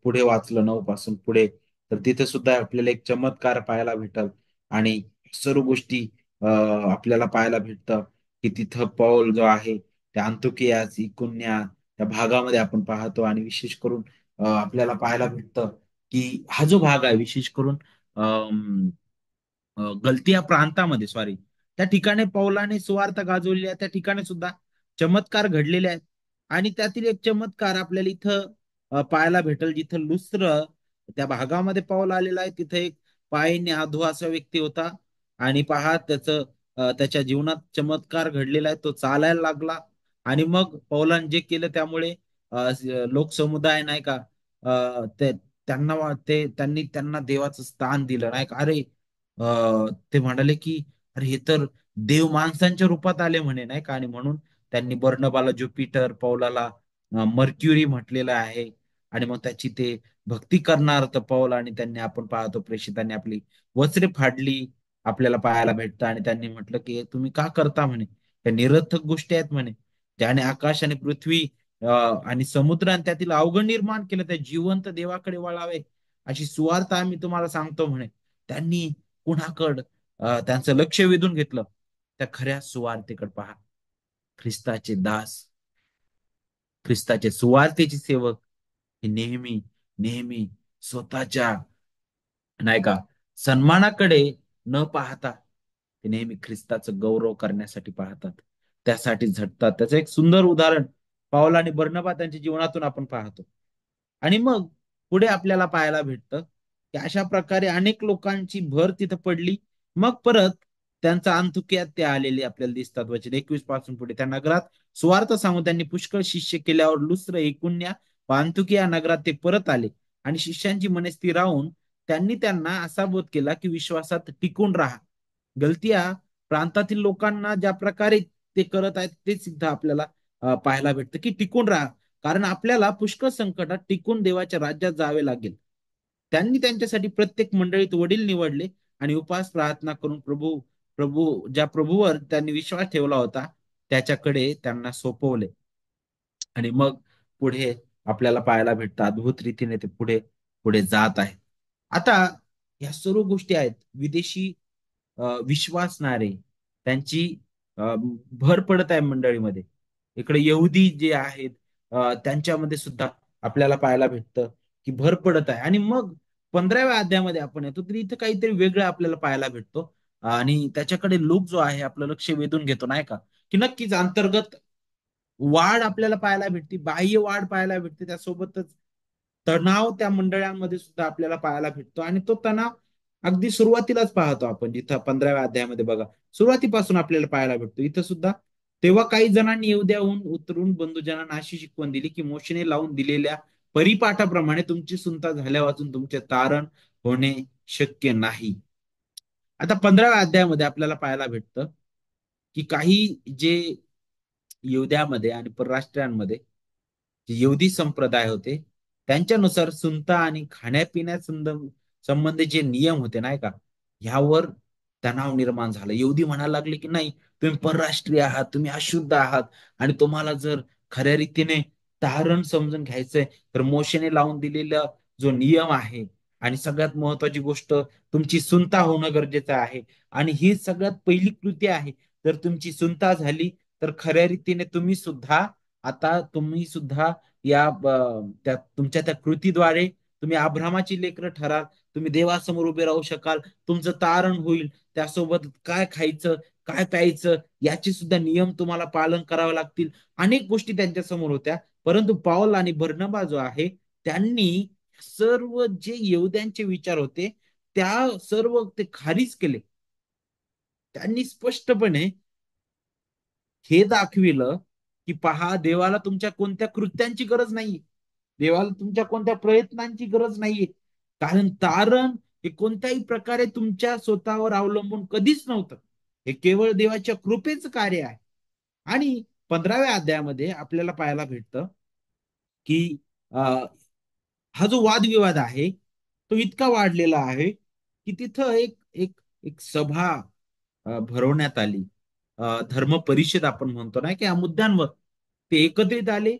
पुढे वाचलं 9 पासून पुढे, तर तिथे सुद्धा आपल्याला एक चमत्कार पाहायला भेटल. आणि सर्व गोष्टी आपल्याला पाहायला भेटतं की तिथं पौल जो आहे त्या अंतुकिया इकुन्या त्या भागामध्ये आपण पाहतो. आणि विशेष करून आपल्याला पाहायला भेटतं की हा जो भाग आहे विशेष करून गलती या प्रांतामध्ये, सॉरी, त्या ठिकाणी पौलाने सुवार्थ गाजवलेली आहे, त्या ठिकाणी सुद्धा चमत्कार घडलेले आहेत. आणि त्यातील एक चमत्कार आपल्याला इथं पाहायला भेटेल, जिथं लुस्त्र त्या भागामध्ये पाऊल आलेला आहे. तिथं एक पायीने अधू असा व्यक्ती होता, आणि पहा त्याच्या जीवनात चमत्कार घडलेला आहे. तो चालायला लागला, आणि मग पौलाने जे केलं त्यामुळे लोकसमुदाय नाही का, त्यांनी त्यांना देवाचं स्थान दिलं नाही का. अरे, ते म्हणाले की अरे, हे तर देव माणसांच्या रूपात आले म्हणे नाही का. आणि म्हणून त्यांनी बर्नबाला ज्युपिटर, पौलाला मर्क्युरी म्हटलेलं आहे. आणि मग त्याची ते भक्ती करणार तर पौल, आणि त्यांनी आपण पाहतो प्रेषितांनी आपली वस्त्रे फाडली, आपल्याला पाहायला भेटतं. आणि त्यांनी म्हटलं की "हे तुम्ही का करता म्हणे, त्या निरर्थक गोष्टी आहेत म्हणे, ज्याने आकाश आणि पृथ्वी आणि समुद्र आणि त्यातील अवघड निर्माण केलं, त्या जिवंत देवाकडे वळावे, अशी सुवार्थ आम्ही तुम्हाला सांगतो म्हणे." त्यांनी कुणाकड त्यांचं लक्ष वेधून घेतलं, त्या खऱ्या सुवार्तेकडे पहा. ख्रिस्ताचे दास, ख्रिस्ताचे सुवार्तेचे सेवक हे नेहमी नेहमी स्वतःच्या नाही का सन्मानाकडे न पाहता ते नेहमी ख्रिस्ताचं गौरव करण्यासाठी पाहतात, त्यासाठी झटतात. त्याचं एक सुंदर उदाहरण पाऊल आणि बर्नबा त्यांच्या जीवनातून आपण पाहतो. आणि मग पुढे आपल्याला पाहायला भेटतं की अशा प्रकारे अनेक लोकांची भर तिथं पडली. मग परत त्यांचा अंतुक्यात ते आलेले आपल्याला दिसतात. वचन 21 पासून पुढे, त्या नगरात सुवार्थ सांगून त्यांनी पुष्कळ शिष्य केल्यावर लुस्त्र, इकुन्या व अंतुकिया नगरात ते परत आले. आणि शिष्यांची मने स्थिर राहून त्यांनी त्यांना असा बोध केला की विश्वासात टिकून राहा. गलतिया प्रांतातील लोकांना ज्या प्रकारे ते करत आहेत ते सुद्धा आपल्याला पाहायला भेटतं की टिकून राहा, कारण आपल्याला पुष्कळ संकटात टिकून देवाच्या राज्यात जावे लागेल. त्यांनी त्यांच्यासाठी प्रत्येक मंडळीत वडील निवडले, आणि उपास प्रार्थना करून प्रभू प्रभू ज्या प्रभूवर त्यांनी विश्वास ठेवला होता त्याच्याकडे त्यांना सोपवले. आणि मग पुढे आपल्याला पाहायला भेटतं अद्भुत रीतीने ते पुढे पुढे जात आहे. आता या सर्व गोष्टी आहेत विदेशी विश्वासणारे त्यांची अ, भर पडत आहे मंडळीमध्ये. इकडे यहुदी जे आहेत त्यांच्यामध्ये सुद्धा आपल्याला पाहायला भेटतं की भर पडत आहे. आणि मग 15व्या अध्यायामध्ये आपण येतो तर इथं काहीतरी वेगळं आपल्याला पाहायला भेटतो. आणि त्याच्याकडे लोक जो आहे आपलं लक्ष वेधून घेतो नाही का, की नक्कीच अंतर्गत वाढ आपल्याला पाहायला भेटते, बाह्य वाढ पाहायला भेटते, त्यासोबतच तणाव त्या मंडळांमध्ये सुद्धा आपल्याला पाहायला भेटतो. आणि तो तणाव अगदी सुरुवातीलाच पाहतो आपण, जिथं 15व्या अध्यायामध्ये बघा, सुरुवातीपासून आपल्याला पाहायला भेटतो इथं सुद्धा. तेव्हा काही जणांनी येऊद्याहून उतरून बंधुजनांना अशी शिकवण दिली की मोशेने लावून दिलेल्या परिपाठाप्रमाणे तुमची सुनता झाल्या वाचून तुमचे तारण होणे शक्य नाही. आता 15व्या अध्यायामध्ये आपल्याला पाहायला भेटतं की काही जे येहुद्यामध्ये आणि परराष्ट्रांमध्ये जे यहुदी संप्रदाय होते त्यांच्यानुसार सुनता आणि खाण्यापिण्या संबंधी जे नियम होते नाही का, ह्यावर तणाव निर्माण झाला. यहुदी म्हणायला लागले की नाही, तुम्ही परराष्ट्रीय आहात, तुम्ही अशुद्ध आहात, आणि तुम्हाला जर खऱ्या रीतीने तारण समजून घ्यायचंय तर मोशेने लावून दिलेला जो नियम आहे, आणि सगळ्यात महत्वाची गोष्ट तुमची सुनता होणं गरजेचं आहे. आणि ही सगळ्यात पहिली कृती आहे. जर तुमची सुनता झाली तर खऱ्या रीतीने तुम्ही सुद्धा त्या तुमच्या त्या कृतीद्वारे तुम्ही अब्रामाची लेकरं ठराल, तुम्ही देवासमोर उभे राहू शकाल, तुमचं तारण होईल. त्यासोबत काय खायचं, काय प्यायचं याचे सुद्धा नियम तुम्हाला पालन करावे लागतील. अनेक गोष्टी त्यांच्या समोर होत्या. परंतु पाऊल आणि बर्नबा जो आहे त्यांनी सर्व जे यहुद्यांचे विचार होते त्या सर्व ते खारिज केले. त्यांनी स्पष्टपणे हे दाखविलं की पहा, देवाला तुमच्या कोणत्या कृत्यांची गरज नाहीये, देवाला तुमच्या कोणत्या प्रयत्नांची गरज नाहीये. कारण तारण हे कोणत्याही प्रकारे तुमच्या स्वतःवर अवलंबून कधीच नव्हतं. हे केवळ देवाच्या कृपेचं कार्य आहे. आणि 15व्या अध्यायामध्ये आपल्याला पाहायला भेटतं की अ, हा जो वादविवाद आहे तो इतका वाढलेला आहे की तिथं एक एक एक सभा भरवण्यात आली. धर्म परिषद आपण म्हणतो ना की या मुद्द्यांवर ते एकत्रित आले.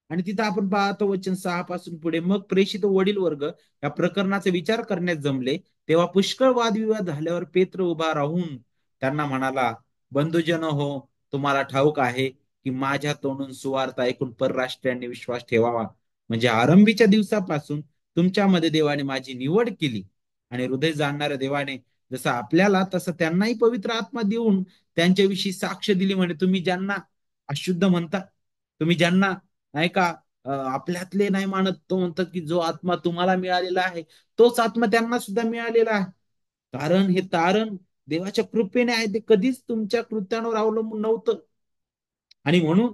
आणि तिथं आपण पाहतो वचन 6 पासून पुढे, मग प्रेषित वडील वर्ग या प्रकरणाचा विचार करण्यास जमले. तेव्हा पुष्कळ वादविवाद झाल्यावर पेत्र उभा राहून त्यांना म्हणाला, बंधुजन हो, तुम्हाला ठाऊक आहे की माझ्या तोंडून सुवार्ता ऐकून परराष्ट्रीयांनी विश्वास ठेवावा. म्हणजे आरंभीच्या दिवसापासून तुमच्यामध्ये देवाने माझी निवड केली. आणि हृदय जाणणाऱ्या देवाने जसं आपल्याला तसं त्यांनाही पवित्र आत्मा देऊन त्यांच्याविषयी साक्ष दिली. म्हणे तुम्ही ज्यांना अशुद्ध म्हणता, तुम्ही ज्यांना नाही का आपल्यातले नाही मानत, तो म्हणतात की जो आत्मा तुम्हाला मिळालेला आहे तोच आत्मा त्यांना सुद्धा मिळालेला आहे. कारण हे तारण देवाच्या कृपेने आहे, ते कधीच तुमच्या कृत्यांवर अवलंबून नव्हतं. आणि म्हणून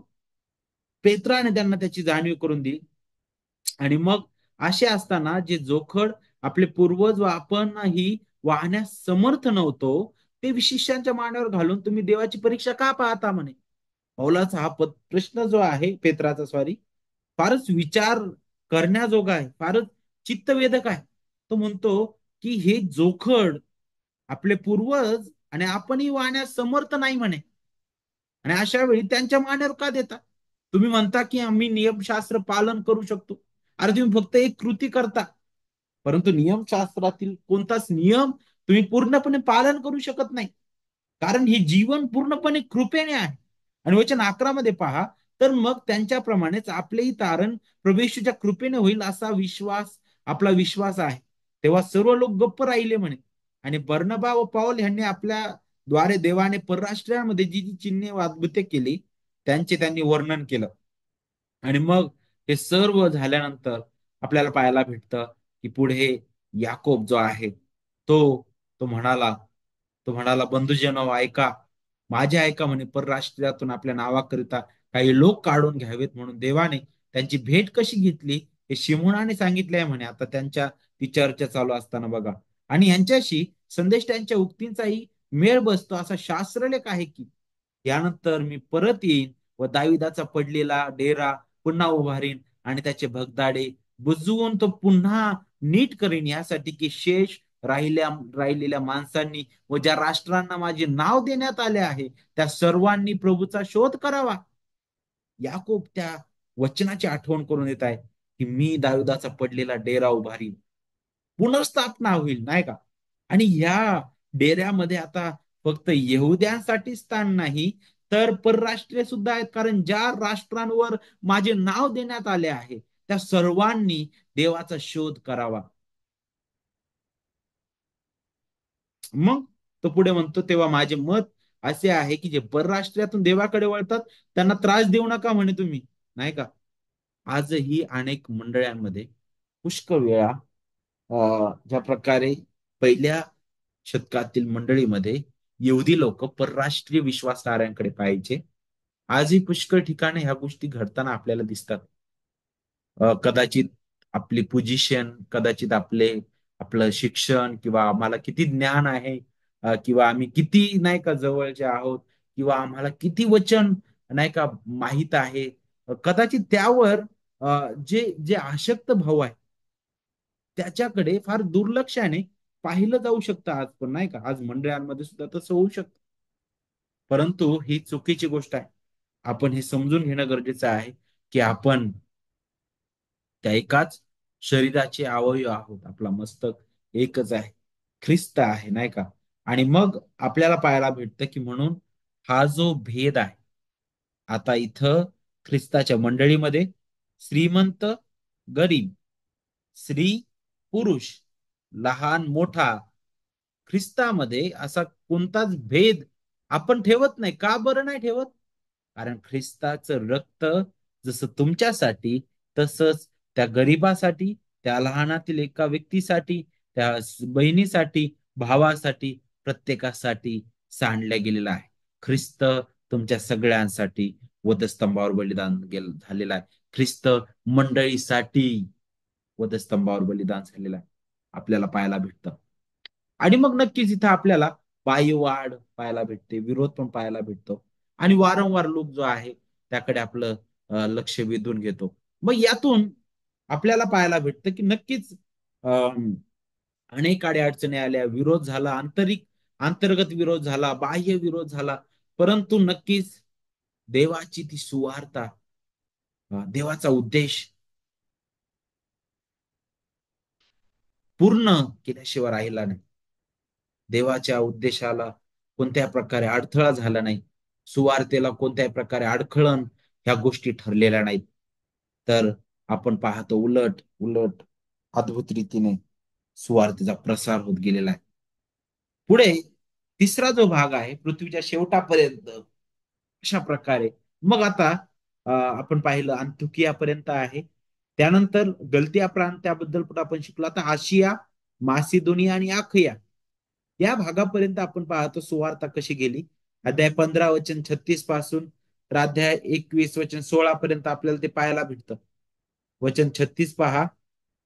पेत्राने त्यांना त्याची जाणीव करून दिली. आणि मग असे असताना जे जोखड आपले पूर्वज व आपणही वाहण्यास समर्थ नव्हतो, ते विशिष्टांच्या मानेवर घालून तुम्ही देवाची परीक्षा का पाहता म्हणे. पौलाचा हा प्रश्न जो आहे, पेत्राचा सॉरी, फारच विचार करण्याजोगा आहे, फारच चित्तवेधक आहे. तो म्हणतो की हे जोखड आपले पूर्वज आणि आपणही वाहण्यास समर्थ नाही म्हणे. आणि अशा वेळी त्यांच्या मानेवर का देता. तुम्ही म्हणता की आम्ही नियमशास्त्र पालन करू शकतो. अरे तुम्ही फक्त एक कृती करता, परंतु नियमशास्त्रातील कोणताच नियम तुम्ही पूर्णपणे पालन करू शकत नाही. कारण हे जीवन पूर्णपणे कृपेने आहे. आणि वचन 11 मध्ये पहा, तर मग त्यांच्याप्रमाणेच आपलेही तारण प्रभू कृपेने होईल असा विश्वास, आपला विश्वास आहे. तेव्हा सर्व लोक गप्प राहिले म्हणे. आणि बर्नबा व पौल यांनी आपल्या द्वारे देवाने परराष्ट्रांमध्ये जी जी चिन्हे व अद्भुते केली त्यांचे त्यांनी वर्णन केलं. आणि मग हे सर्व झाल्यानंतर आपल्याला पाहायला भेटतं की पुढे याकोब जो आहे तो तो म्हणाला तो म्हणाला बंधुजनो ऐका, माझे ऐका म्हणे, परराष्ट्रातून आपल्या नावाकरिता काही लोक काढून घ्यावेत म्हणून देवाने त्यांची भेट कशी घेतली हे शिमोनाने सांगितले आहे म्हणे. आता त्यांच्या ती चर्चा चालू असताना बघा. आणि यांच्याशी संदेश त्यांच्या उक्तींचाही मेळ बसतो असा शास्त्रलेख आहे की यानंतर मी परत येईन व दाविदाचा पडलेला डेरा पुन्हा उभारीन आणि त्याचे भगदाडे बुजवून तो पुन्हा नीट करीन, यासाठी की शेष राहिलेल्या माणसांनी व ज्या राष्ट्रांना माझे नाव देण्यात आले आहे त्या सर्वांनी प्रभूचा शोध करावा. याकोब त्या वचनाची आठवण करून देत आहे की मी दाविदाचा पडलेला डेरा उभारीन, पुनर्स्थापना होईल नाही का. आणि या डेऱ्यामध्ये आता फक्त यहुद्यांसाठी स्थान नाही, तर परराष्ट्रीय सुद्धा आहेत. कारण ज्या राष्ट्रांवर माझे नाव देण्यात आले आहे त्या सर्वांनी देवाचा शोध करावा. मग तो पुढे म्हणतो, तेव्हा माझे मत असे आहे की जे परराष्ट्रातून देवाकडे वळतात त्यांना त्रास देऊ नका म्हणे तुम्ही, नाही का. आजही अनेक मंडळांमध्ये पुष्कळ वेळा ज्या प्रकारे पहिल्या शतकातील मंडळीमध्ये यहुदी लोक परराष्ट्रीय विश्वासधाऱ्यांकडे पाहायचे, आजही पुष्कळ ठिकाणी ह्या गोष्टी घडताना आपल्याला दिसतात. कदाचित आपली पोझिशन, कदाचित आपलं शिक्षण किंवा आम्हाला किती ज्ञान आहे, किंवा आम्ही किती नाही का जवळचे आहोत, किंवा आम्हाला किती वचन नाही का माहित आहे, कदाचित त्यावर जे जे आशक्त भाव आहे त्याच्याकडे फार दुर्लक्षाने पाहिलं जाऊ शकतं. आज पण नाही का, आज मंडळांमध्ये सुद्धा तसं होऊ शकतं. परंतु ही चुकीची गोष्ट आहे. आपण हे समजून घेणं गरजेचं आहे की आपण त्या एकाच शरीराचे अवयव आहोत. आपला मस्तक एकच आहे, ख्रिस्त आहे नाही का. आणि मग आपल्याला पाहायला भेटतं की म्हणून हा जो भेद आहे आता इथं ख्रिस्ताच्या मंडळीमध्ये, श्रीमंत गरीब, स्त्री पुरुष, लहान मोठा, ख्रिस्तामध्ये असा कोणताच भेद आपण ठेवत नाही. का बरं नाही ठेवत? कारण ख्रिस्ताचं रक्त जसं तुमच्यासाठी, तसंच त्या गरीबासाठी, त्या लहानातील एका व्यक्तीसाठी, त्या बहिणीसाठी, भावासाठी, प्रत्येकासाठी सांडल्या गेलेला आहे. ख्रिस्त तुमच्या सगळ्यांसाठी वधस्तंभावर बलिदान झालेला आहे. ख्रिस्त मंडळीसाठी वधस्तंभावर बलिदान झालेलं आहे, आपल्याला पाहायला भेटतं. आणि मग नक्कीच इथं आपल्याला बाह्यवाढ पाहायला भेटते, विरोध पण पाहायला भेटतो. आणि वारंवार लोक जो आहे त्याकडे आपलं लक्ष वेधून घेतो. मग यातून आपल्याला पाहायला भेटतं की नक्कीच अं, अनेक अडचणी आल्या, विरोध झाला, अंतर्गत विरोध झाला, बाह्य विरोध झाला. परंतु नक्कीच देवाची ती सुवार्ता, देवाचा उद्देश पूर्ण केल्याशिवाय राहिला नाही. देवाच्या उद्देशाला कोणत्याही प्रकारे अडथळा झाला नाही, सुवार्तेला कोणत्याही प्रकारे अडखळण ह्या गोष्टी ठरलेल्या नाहीत. तर आपण पाहतो उलट उलट अद्भुत रीतीने सुवार्तेचा प्रसार होत गेलेला आहे. पुढे तिसरा जो भाग आहे पृथ्वीच्या शेवटापर्यंत, अशा प्रकारे. मग आता आपण पाहिलं अंतुकियापर्यंत आहे. त्यानंतर गलतिया प्रांताबद्दल पण आपण शिकलो. आता आशिया, मासिदोनिया आणि आखिया या भागापर्यंत आपण पाहतो सुवार्ता कशी गेली. अध्याय 15 वचन 36 पासून तर अध्याय 21 वचन 16 पर्यंत आपल्याला ते पाहायला भेटतं. वचन 36 पहा.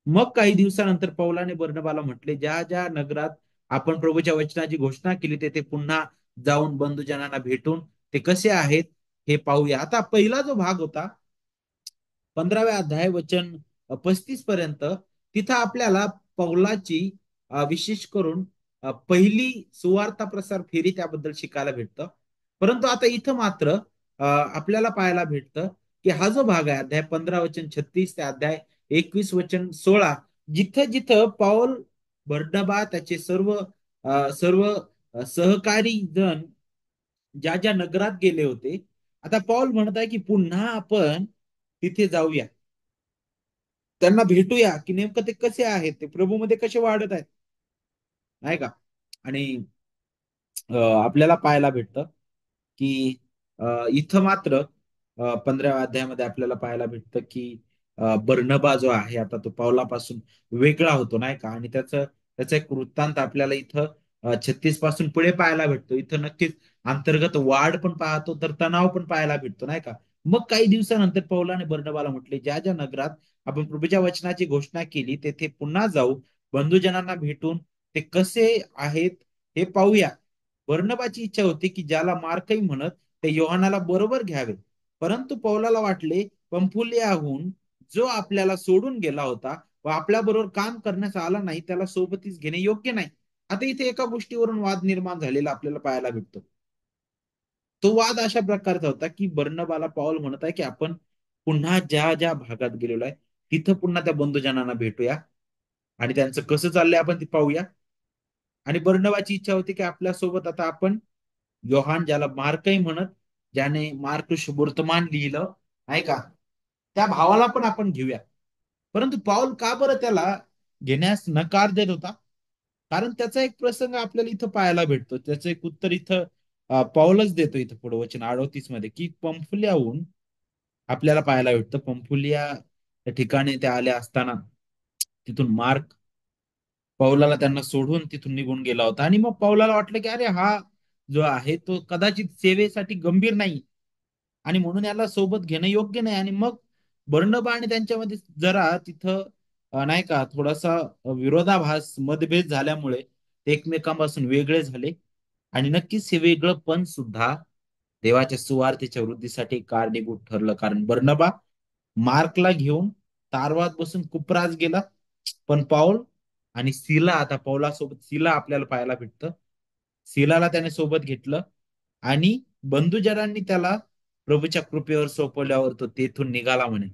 मग काही दिवसानंतर पौलाने बर्नबाला म्हटले, ज्या ज्या नगरात आपण प्रभूच्या वचनाची घोषणा केली तेथे पुन्हा जाऊन बंधुजनांना भेटून ते कसे आहेत हे पाहूया. आता पहिला जो भाग होता 15व्या अध्याय वचन 35 पर्यंत, तिथं आपल्याला पौलाची विशेष करून पहिली सुवार्ता प्रसार फेरी त्याबद्दल शिकायला भेटतं. परंतु आता इथं मात्र आपल्याला पाहायला भेटतं की हा जो भाग आहे अध्याय 15 वचन 36 ते अध्याय 21 वचन 16, जिथं जिथं पौल, बर्नबा त्याचे सर्व सहकारी जण ज्या ज्या नगरात गेले होते, आता पौल म्हणत आहे की पुन्हा आपण तिथे जाऊया, त्यांना भेटूया की नेमकं ते कसे आहेत, ते प्रभूमध्ये कसे वाढत आहेत, नाही का. आणि आपल्याला पाहायला भेटतं की इथं मात्र 15व्या अध्यायामध्ये आपल्याला पाहायला भेटतं की बर्नबा जो आहे आता तो पौलापासून वेगळा होतो, नाही का. आणि त्याचा एक वृत्तांत आपल्याला इथं 36 पासून पुढे पाहायला भेटतो. इथं नक्कीच अंतर्गत वाढ पण पाहतो, तर तणाव पण पाहायला भेटतो, नाही का. मग काही दिवसानंतर पौलाने बर्नबाला म्हटले, ज्या ज्या नगरात आपण प्रभूच्या वचनाची घोषणा केली तेथे पुन्हा जाऊ, बंधुजनांना भेटून ते कसे आहेत हे पाहूया. बर्नबाची इच्छा होती की ज्याला मार्कही म्हणत ते योहानाला बरोबर घ्यावे. परंतु पौलाला वाटले, पंफुलियाहून जो आपल्याला सोडून गेला होता व आपल्या बरोबर काम करण्यास आला नाही त्याला सोबतीस घेणे योग्य नाही. आता इथे एका गोष्टीवरून वाद निर्माण झालेला आपल्याला पाहायला भेटतो. तो वाद अशा प्रकारचा होता की बर्नबाला पाऊल म्हणत आहे की आपण पुन्हा ज्या ज्या भागात गेलेलो आहे तिथं पुन्हा त्या बंधुजनांना भेटूया आणि त्यांचं कसं चाललंय आपण ते पाहूया. आणि बर्नबाची इच्छा होती की आपल्यासोबत आता आपण योहान, ज्याला मार्कही म्हणत, ज्याने मार्क शुभवर्तमान लिहिलं, नाही का, त्या भावाला पण आपण घेऊया. परंतु पाऊल का बरं त्याला घेण्यास नकार देत होता? कारण त्याचा एक प्रसंग आपल्याला इथं पाहायला भेटतो. त्याचं एक उत्तर इथं पाऊलच देतो इथं पुढे वचन 38 मध्ये, की पंफुल्याहून आपल्याला पाहायला भेटतं. पंफुलिया या ठिकाणी ते आले असताना तिथून मार्क पौलाला त्यांना सोडून तिथून निघून गेला होता. आणि मग पौलाला वाटलं की अरे हा जो आहे तो कदाचित सेवेसाठी गंभीर नाही आणि म्हणून याला सोबत घेणं योग्य नाही. आणि मग बर्नबा आणि त्यांच्यामध्ये जरा तिथं नाही का थोडासा विरोधाभास, मतभेद झाल्यामुळे ते एकमेकांपासून वेगळे झाले. आणि नक्कीच हे वेगळं पण सुद्धा देवाच्या सुवार्थेच्या वृद्धीसाठी कारणीभूत ठरलं. कारण बर्नबा मार्कला घेऊन तारवात बसून कुपरास गेला, पण पाऊल आणि सिला, आता पौलासोबत सिला आपल्याला पाहायला भेटतं, सिलाला त्याने सोबत घेतलं. आणि बंधुजनांनी त्याला प्रभूच्या कृपेवर सोपवल्यावर तो तेथून निघाला म्हणे.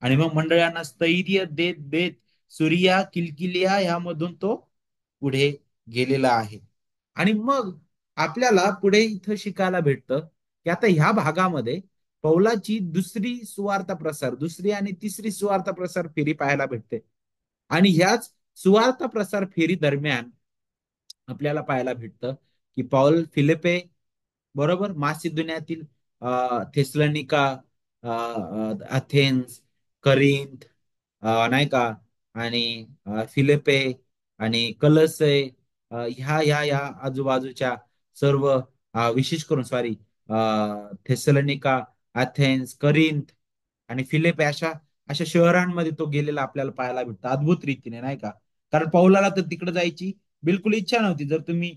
आणि मग मंडळांना स्थैर्य देत देत सुरिया, किलकिलिया यामधून तो पुढे गेलेला आहे. आणि मग आपल्याला पुढे इथं शिकायला भेटतं की आता ह्या भागामध्ये पौलाची दुसरी आणि तिसरी सुवार्ता प्रसार फेरी पाहायला भेटते. आणि ह्याच सुवार्ता प्रसार फेरी दरम्यान आपल्याला पाहायला भेटतं की पौल फिलिपे, बरोबर, मासिदोनियातील थेसलोनिका, अथेन्स, करिंथ, नाही का, आणि फिलिपे आणि कलसे, ह्या आजूबाजूच्या सर्व विशेष करून सॉरी थेसलोनिका, अथेन्स, करिंथ आणि फिलिप अशा अशा शहरांमध्ये तो गेलेला आपल्याला पाहायला भेटतं अद्भुत रीतीने, नाही का. कारण पौलाला तर तिकडे जायची बिलकुल इच्छा नव्हती. जर तुम्ही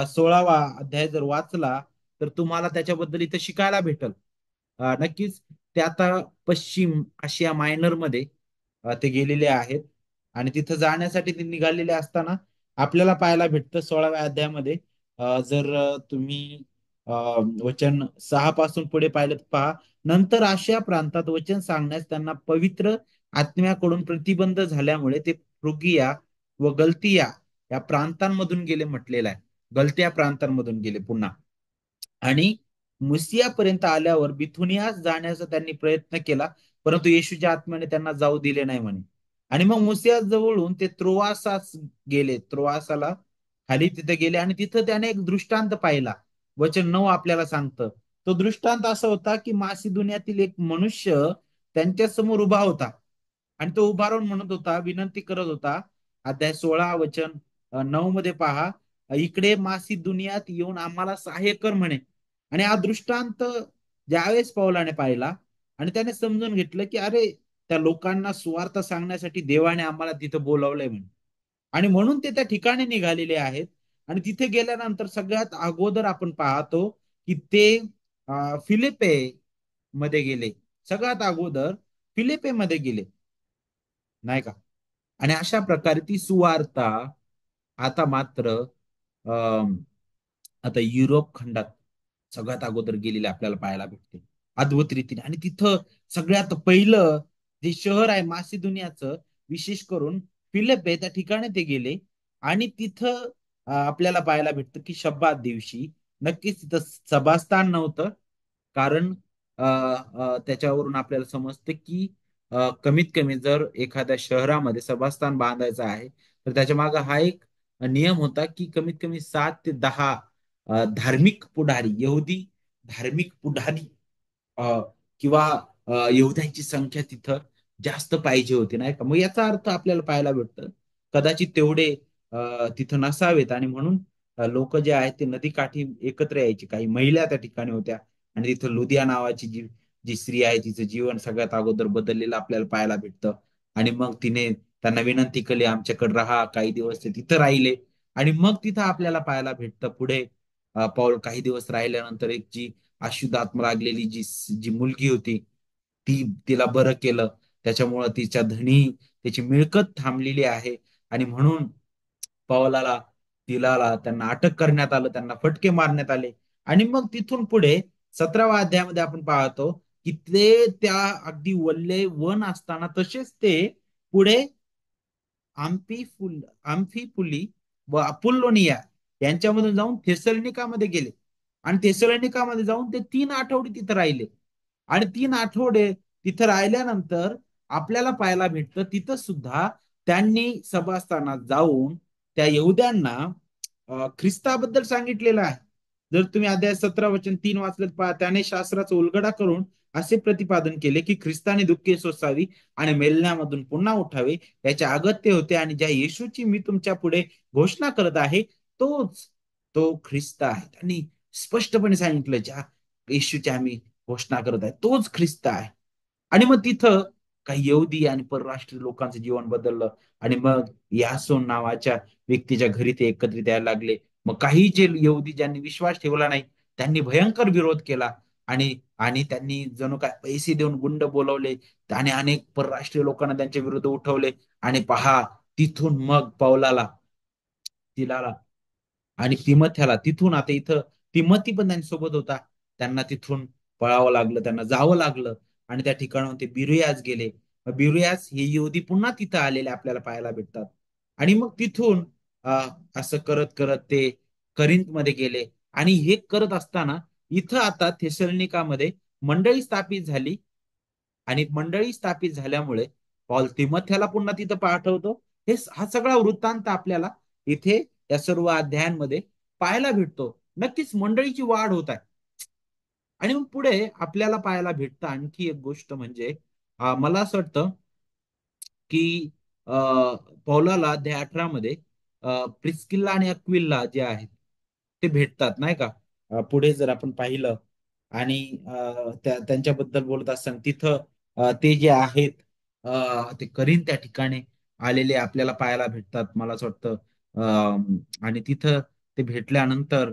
16वा अध्याय जर वाचला तर तुम्हाला त्याच्याबद्दल इथं शिकायला भेटल. नक्कीच ते आता पश्चिम आशिया मायनर मध्ये ते गेलेले आहेत. आणि तिथं जाण्यासाठी ते निघालेले असताना आपल्याला पाहायला भेटतं 16व्या अध्यायामध्ये. जर तुम्ही अ, वचन 6 पासून पुढे पाहिलं तर पहा, नंतर आशिया प्रांतात वचन सांगण्यास त्यांना पवित्र आत्म्याकडून प्रतिबंध झाल्यामुळे ते फ्रुगिया व गलतिया या प्रांतांमधून गेले म्हटलेलं आहे. गलत्या प्रांतांमधून गेले पुन्हा. आणि मुसियापर्यंत आल्यावर बिथुनियास जाण्याचा त्यांनी प्रयत्न केला, परंतु येशूच्या आत्म्याने त्यांना जाऊ दिले नाही म्हणे. आणि मग मुसिया जवळून ते त्रोआसास गेले. त्रोआसाला खाली तिथे गेले आणि तिथं त्याने एक दृष्टांत पाहिला. वचन 9 आपल्याला सांगतं. तो दृष्टांत असा होता की मासिदुनियातील एक मनुष्य त्यांच्या समोर उभा होता आणि तो उभा राहून म्हणत होता, विनंती करत होता. अध्याय 16 वचन 9 मध्ये पहा, इकडे मासिदुनियात येऊन आम्हाला सहाय्य कर म्हणे. आणि हा दृष्टांत ज्यावेळेस पौलाने पाहिला आणि त्याने समजून घेतलं की अरे, त्या लोकांना सुवार्थ सांगण्यासाठी देवाने आम्हाला तिथं बोलावलंय म्हणून. आणि म्हणून ते त्या ठिकाणी निघालेले आहेत. आणि तिथे गेल्यानंतर सगळ्यात अगोदर आपण पाहतो की ते फिलिपे मध्ये गेले. सगळ्यात अगोदर फिलिपे मध्ये गेले, नाही का. आणि अशा प्रकारे ती सुवार्ता आता मात्र अं, आता युरोप खंडात सगळ्यात अगोदर गेलेले आपल्याला पाहायला भेटते अद्भुत रीतीने. आणि तिथं सगळ्यात पहिलं जे शहर आहे मासिदुनियाचं, विशेष करून फिलिप आहे, त्या ठिकाणी ते गेले. आणि तिथं आपल्याला पाहायला भेटतं की शब्दात दिवशी नक्कीच तिथं सभास्थान नव्हतं. कारण त्याच्यावरून आपल्याला समजतं की कमीत कमी जर एखाद्या शहरामध्ये सभास्थान बांधायचं आहे तर त्याच्या मागे हा एक नियम होता की कमीत कमी 7 ते 10 धार्मिक पुढारी, यहुदी धार्मिक पुढारी अ, किंवा यहुद्यांची संख्या तिथं जास्त पाहिजे होती, नाही का. मग याचा अर्थ आपल्याला पाहायला भेटतं कदाचित तेवढे तिथं नसावेत. आणि म्हणून लोक जे आहेत ते नदीकाठी एकत्र यायचे. काही महिला त्या ठिकाणी होत्या आणि तिथं लुदिया नावाची जी जी स्त्री आहे तिचं जीवन सगळ्यात अगोदर बदललेलं आपल्याला पाहायला भेटतं. आणि मग तिने त्यांना विनंती केली, आमच्याकडे राहा काही दिवस. ते तिथं राहिले. आणि मग तिथं आपल्याला पाहायला भेटतं पुढे पाऊल काही दिवस राहिल्यानंतर एक जी अशुद्ध आत्मा लागलेली जी जी मुलगी होती, ती तिला बरं केलं. त्याच्यामुळं तिच्या धनी त्याची मिळकत थांबलेली आहे. आणि म्हणून पौलाला तिलाला त्यांना अटक करण्यात आलं, त्यांना फटके मारण्यात आले. आणि मग तिथून पुढे 17व्या अध्यायामध्ये आपण पाहतो की ते त्या अगदी वल्ले वन असताना तसेच ते पुढे आम्फिपुली व अपुल्लोनिया यांच्यामधून जाऊन थेसलोनिकामध्ये गेले. आणि थेसलोनिकामध्ये जाऊन ते 3 आठवडे तिथे राहिले. आणि 3 आठवडे तिथे राहिल्यानंतर आपल्याला पाहायला भेटतं तिथं सुद्धा त्यांनी सभास्थानात जाऊन त्या यहुद्यांना ख्रिस्ताबद्दल सांगितलेलं आहे. जर तुम्ही अध्याय 17 वचन 3 वाचलेत पहा, त्याने शास्त्राचा उलगडा करून असे प्रतिपादन केले की ख्रिस्ताने दुःखे सोसावी आणि मेलण्यामधून पुन्हा उठावे याचे अगत्य होते. आणि ज्या येशूची मी तुमच्या पुढे घोषणा करत आहे तोच तो ख्रिस्त आहे. त्यांनी स्पष्टपणे सांगितलं, ज्या येशूची आम्ही घोषणा करत आहे तोच ख्रिस्त आहे. आणि मग तिथं काही यहुदी आणि परराष्ट्रीय लोकांचं जीवन बदललं. आणि मग यासोन नावाच्या व्यक्तीच्या घरी ते एकत्रित यायला लागले. मग काही जे यहुदी ज्यांनी विश्वास ठेवला नाही त्यांनी भयंकर विरोध केला. आणि आणि त्यांनी जणू काय पैसे देऊन गुंड बोलवले. त्याने अनेक परराष्ट्रीय लोकांना त्यांच्या विरुद्ध उठवले. आणि पहा, तिथून मग पौलाला, तिलाला आणि तिमथ्याला तिथून आता इथं तिमथी पण त्यांच्यासोबत होता, त्यांना तिथून पळावं लागलं, त्यांना जावं लागलं. आणि त्या ठिकाणाहून ते बिरुयास गेले. बिरुयास हे यहुदी पुन्हा तिथं आलेले आपल्याला पाहायला भेटतात. आणि मग तिथून अं, असं करत करत ते करिंथ मध्ये गेले. आणि हे करत असताना इथं आता थेसलोनिकामध्ये मंडळी स्थापित झाली. आणि मंडळी स्थापित झाल्यामुळे पॉल तिमथ्याला पुन्हा तिथं पाठवतो. हा सगळा वृत्तांत आपल्याला इथे या सर्व अध्यायांमध्ये पाहायला भेटतो. नक्कीच मंडळीची वाढ होत आहे. आणि मग पुढे आपल्याला पाहायला भेटतं आणखी एक गोष्ट म्हणजे मला असं वाटतं की पौलाला अध्याय 18 मध्ये प्रिस्किल्ला आणि अक्विल्ला जे आहेत ते भेटतात, नाही का. पुढे जर आपण पाहिलं आणि त्यांच्याबद्दल बोलत असताना तिथं ते जे आहेत ते करीन त्या ठिकाणी आलेले आपल्याला पाहायला भेटतात, मला असं वाटतं. आणि तिथं ते भेटल्यानंतर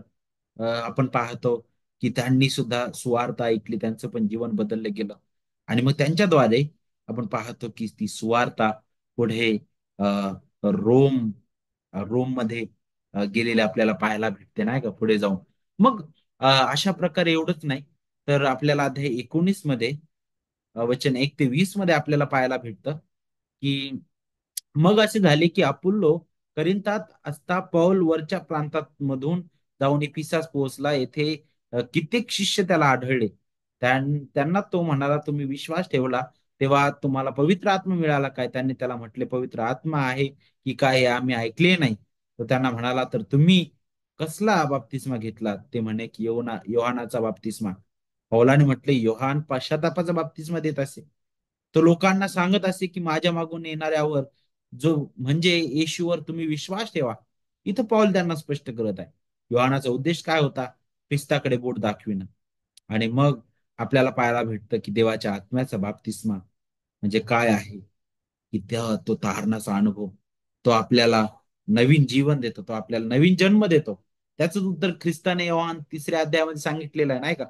आपण पाहतो की त्यांनी सुद्धा सुवार्थ ऐकली, त्यांचं पण जीवन बदललं गेलं. आणि मग त्यांच्याद्वारे आपण पाहतो की ती सुवार्ता पुढे अ, रोम रोम मध्ये गेलेले आपल्याला पाहायला भेटते, नाही का, पुढे जाऊन. मग अशा प्रकारे एवढंच नाही तर आपल्याला अध्याय 19 मध्ये वचन 1 ते 20 मध्ये आपल्याला पाहायला भेटतं की मग असे झाले की अपुल्लो करिंथात असता पौल वरच्या प्रांतात मधून जाऊन इफिसास पोहोचला. येथे कित्येक शिष्य त्याला आढळले. त्यांना तो म्हणाला, तुम्ही विश्वास ठेवला तेव्हा तुम्हाला पवित्र आत्मा मिळाला काय? त्यांनी त्याला म्हटले, पवित्र आत्मा आहे की काय हे आम्ही ऐकले नाही. तो त्यांना म्हणाला, तर तुम्ही कसला बाप्तिस्मा घेतला? ते म्हणे की योहानाचा बाप्तिस्मा. पौलाने म्हटले, योहान पश्चातापाचा बाप्तिस्मा देत असे. तो लोकांना सांगत असे की माझ्या मागून येणाऱ्यावर जो म्हणजे येशूवर तुम्ही विश्वास ठेवा. इथं पौल त्यांना स्पष्ट करत आहे. योहानाचा उद्देश काय होता? ख्रिस्ताकडे बोट दाखविणं. आणि मग आपल्याला पाहायला भेटतं की देवाच्या आत्म्याचा बाप्तिस्मा म्हणजे काय आहे, की तो तारणाचा अनुभव, तो आपल्याला नवीन जीवन देतो, तो आपल्याला नवीन जन्म देतो. त्याच उत्तर ख्रिस्ताने योहान 3 अध्यायामध्ये सांगितलेलं आहे, नाही का?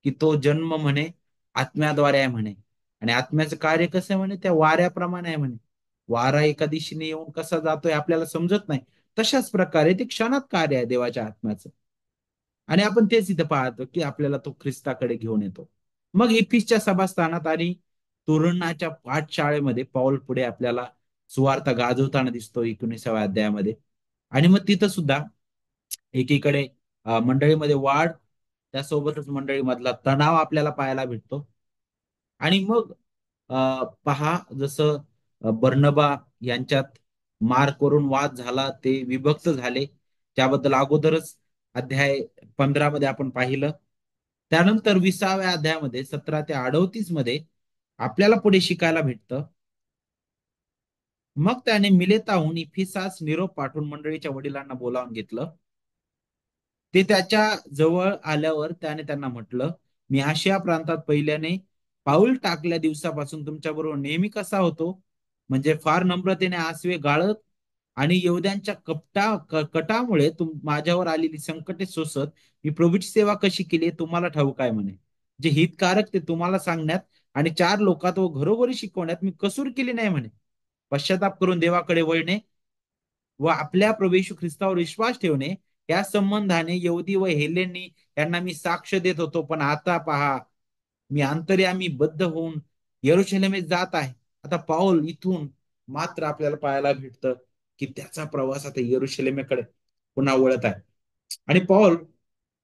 की तो जन्म म्हणे आत्म्याद्वारे आहे म्हणे. आणि आत्म्याचं कार्य कसं आहे म्हणे? त्या वाऱ्याप्रमाणे आहे म्हणे. वारा एका दिशेने येऊन कसा जातोय आपल्याला समजत नाही. तशाच प्रकारे ते क्षणात कार्य आहे देवाच्या आत्म्याचं. आणि आपण तेच इथं पाहतो की आपल्याला तो ख्रिस्ताकडे घेऊन येतो. मग इफिसच्या सभास्थानात आणि तोरणाच्या पाठशाळेमध्ये पाऊल पुढे आपल्याला सुवार्ता गाजवताना दिसतो 19व्या अध्यायामध्ये. आणि मग तिथं सुद्धा एकीकडे मंडळीमध्ये वाढ, त्यासोबतच मंडळीमधला तणाव आपल्याला पाहायला भेटतो. आणि मग पहा, जसं बर्नबा यांच्यात मार्कवरून वाद झाला, ते विभक्त झाले. त्याबद्दल अगोदरच अध्याय 15 मध्ये आपण पाहिलं. त्यानंतर 20व्या अध्यायामध्ये 17 ते 38 मध्ये आपल्याला पुढे शिकायला भेटतं. मग त्याने मिलेताहून इफिसास निरोप पाठवून मंडळीच्या वडिलांना बोलावून घेतलं. ते त्याच्या जवळ आल्यावर त्याने त्यांना म्हटलं, मी आशिया प्रांतात पहिल्याने पाऊल टाकल्या दिवसापासून तुमच्या बरोबर नेहमी कसा होतो, म्हणजे फार नम्रतेने आसवे गाळत आणि यहूद्यांच्या कटामुळे माझ्यावर आलेली संकटे सोसत मी प्रभूची सेवा कशी केली हे तुम्हाला ठाऊक आहे म्हणे. जे हितकारक ते तुम्हाला सांगण्यात आणि 4 लोकात व घरोघरी शिकवण्यात मी कसूर केली नाही म्हणे. पश्चाताप करून देवाकडे वळणे व आपल्या प्रभू येशू ख्रिस्तावर विश्वास ठेवणे या संबंधाने यहुदी व हेलेनी यांना मी साक्ष देत होतो. पण आता पहा, मी अंतर्यामी बद्ध होऊन यरुशलेमेत जात आहे. आता पाऊल इथून मात्र आपल्याला पाहायला भेटतं की त्याचा प्रवास आता यरुशलेमेकडे पुन्हा वळत आहे. आणि पौल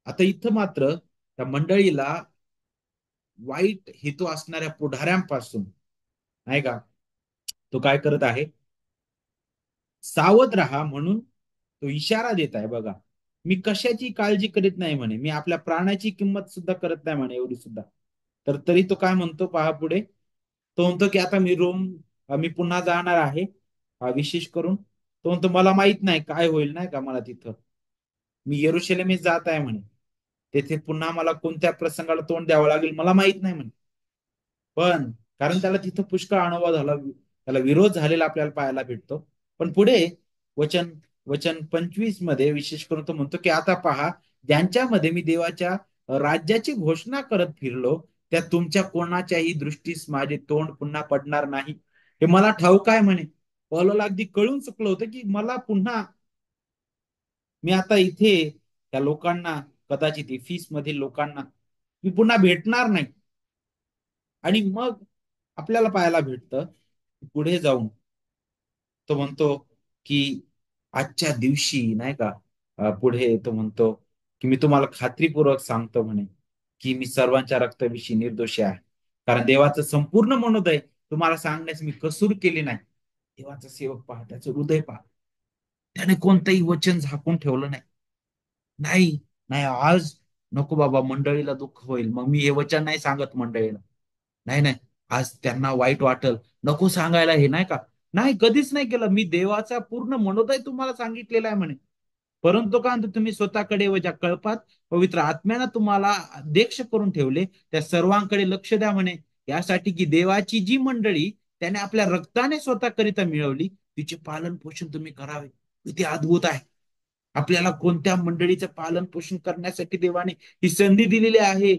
आता इथं मात्र त्या मंडळीला वाईट हेतू असणाऱ्या पुढाऱ्यांपासून, नाही का, तो काय करत आहे? सावध राहा म्हणून तो इशारा देत आहे. बघा, मी कशाची काळजी करीत नाही म्हणे, मी आपल्या प्राणाची किंमत सुद्धा करत नाही म्हणे, एवढी सुद्धा. तर तरी तो काय म्हणतो पहा पुढे. तो म्हणतो की आता मी पुन्हा जाणार आहे, विशेष करून तो म्हणतो मला माहित नाही काय होईल, नाही का, मला तिथं मी यरुशलेमेत जात आहे म्हणे. तेथे पुन्हा मला कोणत्या प्रसंगाला तोंड द्यावं लागेल मला माहित नाही म्हणे. पण कारण त्याला तिथं पुष्कळ अनुभव झाला, त्याला विरोध झालेला आपल्याला पाहायला भेटतो. पण पुढे वचन वचन 25 मध्ये विशेष करून तो म्हणतो की आता पहा, ज्यांच्यामध्ये मी देवाच्या राज्याची घोषणा करत फिरलो त्या तुमच्या कोणाच्याही दृष्टीस माझे तोंड पुन्हा पडणार नाही हे मला ठाऊक आहे म्हणे. पौलाला अगदी कळून चुकलं होतं की मला पुन्हा, मी आता इथे त्या लोकांना, कदाचित इफिस मधील लोकांना मी पुन्हा भेटणार नाही. आणि मग आपल्याला पाहायला भेटतं पुढे जाऊन तो म्हणतो की आजच्या दिवशी, नाही का, पुढे तो म्हणतो की मी तुम्हाला खात्रीपूर्वक सांगतो म्हणे की मी सर्वांच्या रक्ताविषयी निर्दोषी आहे. कारण देवाचं संपूर्ण मनोदय तुम्हाला सांगण्यास मी कसूर केली नाही. देवाचा सेवक पहा, त्याचं हृदय पहा, त्याने कोणतंही वचन झाकून ठेवलं नाही. नाही, नाही, आज नको बाबा, मंडळीला दुःख होईल, मग मी हे वचन नाही सांगत मंडळीला. नाही, नाही, आज त्यांना वाईट वाटल, नको सांगायला हे, नाही का. नाही, कधीच नाही केलं. मी देवाचा पूर्ण मनोदय तुम्हाला सांगितलेला आहे म्हणे. परंतु का म्हणतो, तुम्ही स्वतःकडे व ज्या कळपात पवित्र आत्म्यानं तुम्हाला अध्यक्ष करून ठेवले त्या सर्वांकडे लक्ष द्या म्हणे, यासाठी की देवाची जी मंडळी त्याने आपल्या रक्ताने स्वतःकरिता मिळवली तिचे पालन पोषण तुम्ही करावे. किती अद्भुत आहे. आपल्याला कोणत्या मंडळीचं पालन पोषण करण्यासाठी देवाने ही संधी दिलेली आहे.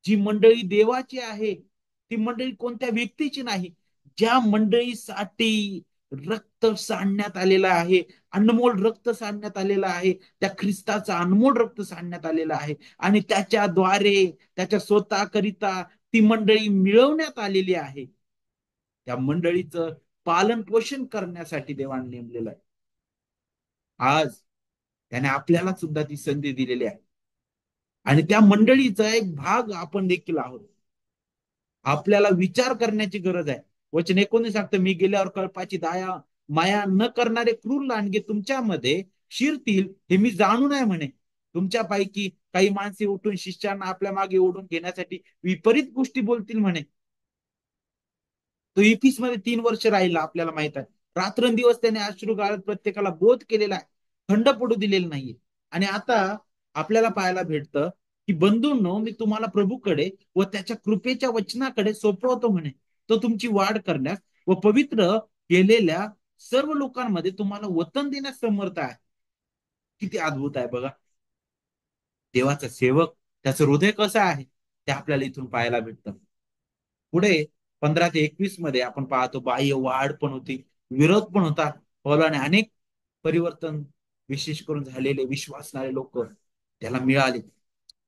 जी मंडळी देवाची आहे, ती मंडळी कोणत्या व्यक्तीची नाही. ज्या मंडळीसाठी रक्त सांडण्यात आलेलं आहे, अनमोल रक्त सांडण्यात आलेलं आहे, त्या ख्रिस्ताचं अनमोल रक्त सांडण्यात आलेलं आहे. आणि त्याच्याद्वारे, त्याच्या स्वतःकरिता ती मंडळी मिळवण्यात आलेली आहे. त्या मंडळीचं पालन पोषण करण्यासाठी देवाने नेमलेलं आहे. आज त्याने आपल्याला सुद्धा ती संधी दिलेली आहे. आणि त्या मंडळीचा एक भाग आपण देखील आहोत. आपल्याला विचार करण्याची गरज आहे. वचन 19 सांगतं, मी गेल्यावर कळपाची दाया माया न करणारे क्रूर लांडगे तुमच्यामध्ये शिरतील, हे मी जाणून आहे म्हणे. तुमच्यापैकी काही माणसे उठून शिष्यांना आपल्या मागे ओढून घेण्यासाठी विपरीत गोष्टी बोलतील म्हणे. तो इफिस मध्ये 3 वर्ष राहिला, आपल्याला माहित आहे. रात्रंदिवस त्याने अश्रू गाळत प्रत्येकाला बोध केलेला आहे, खंड पडू दिलेला नाहीये. आणि आता आपल्याला पाहायला भेटतं की बंधूंनो, मी तुम्हाला प्रभूकडे व त्याच्या कृपेच्या वचनाकडे सोपवतो म्हणे. तो तुमची वाढ करण्यास व पवित्र केलेल्या सर्व लोकांमध्ये तुम्हाला वतन देण्यास समर्थ आहे. किती अद्भुत आहे बघा. देवाचा सेवक, त्याचं हृदय कसं आहे ते आपल्याला इथून पाहायला भेटतं. पुढे 15 ते 21 मध्ये आपण पाहतो बाह्य वाढ पण होती, विरोध पण होता. पौलाने अनेक परिवर्तन, विशेष करून झालेले विश्वासणारे लोक त्याला मिळाले.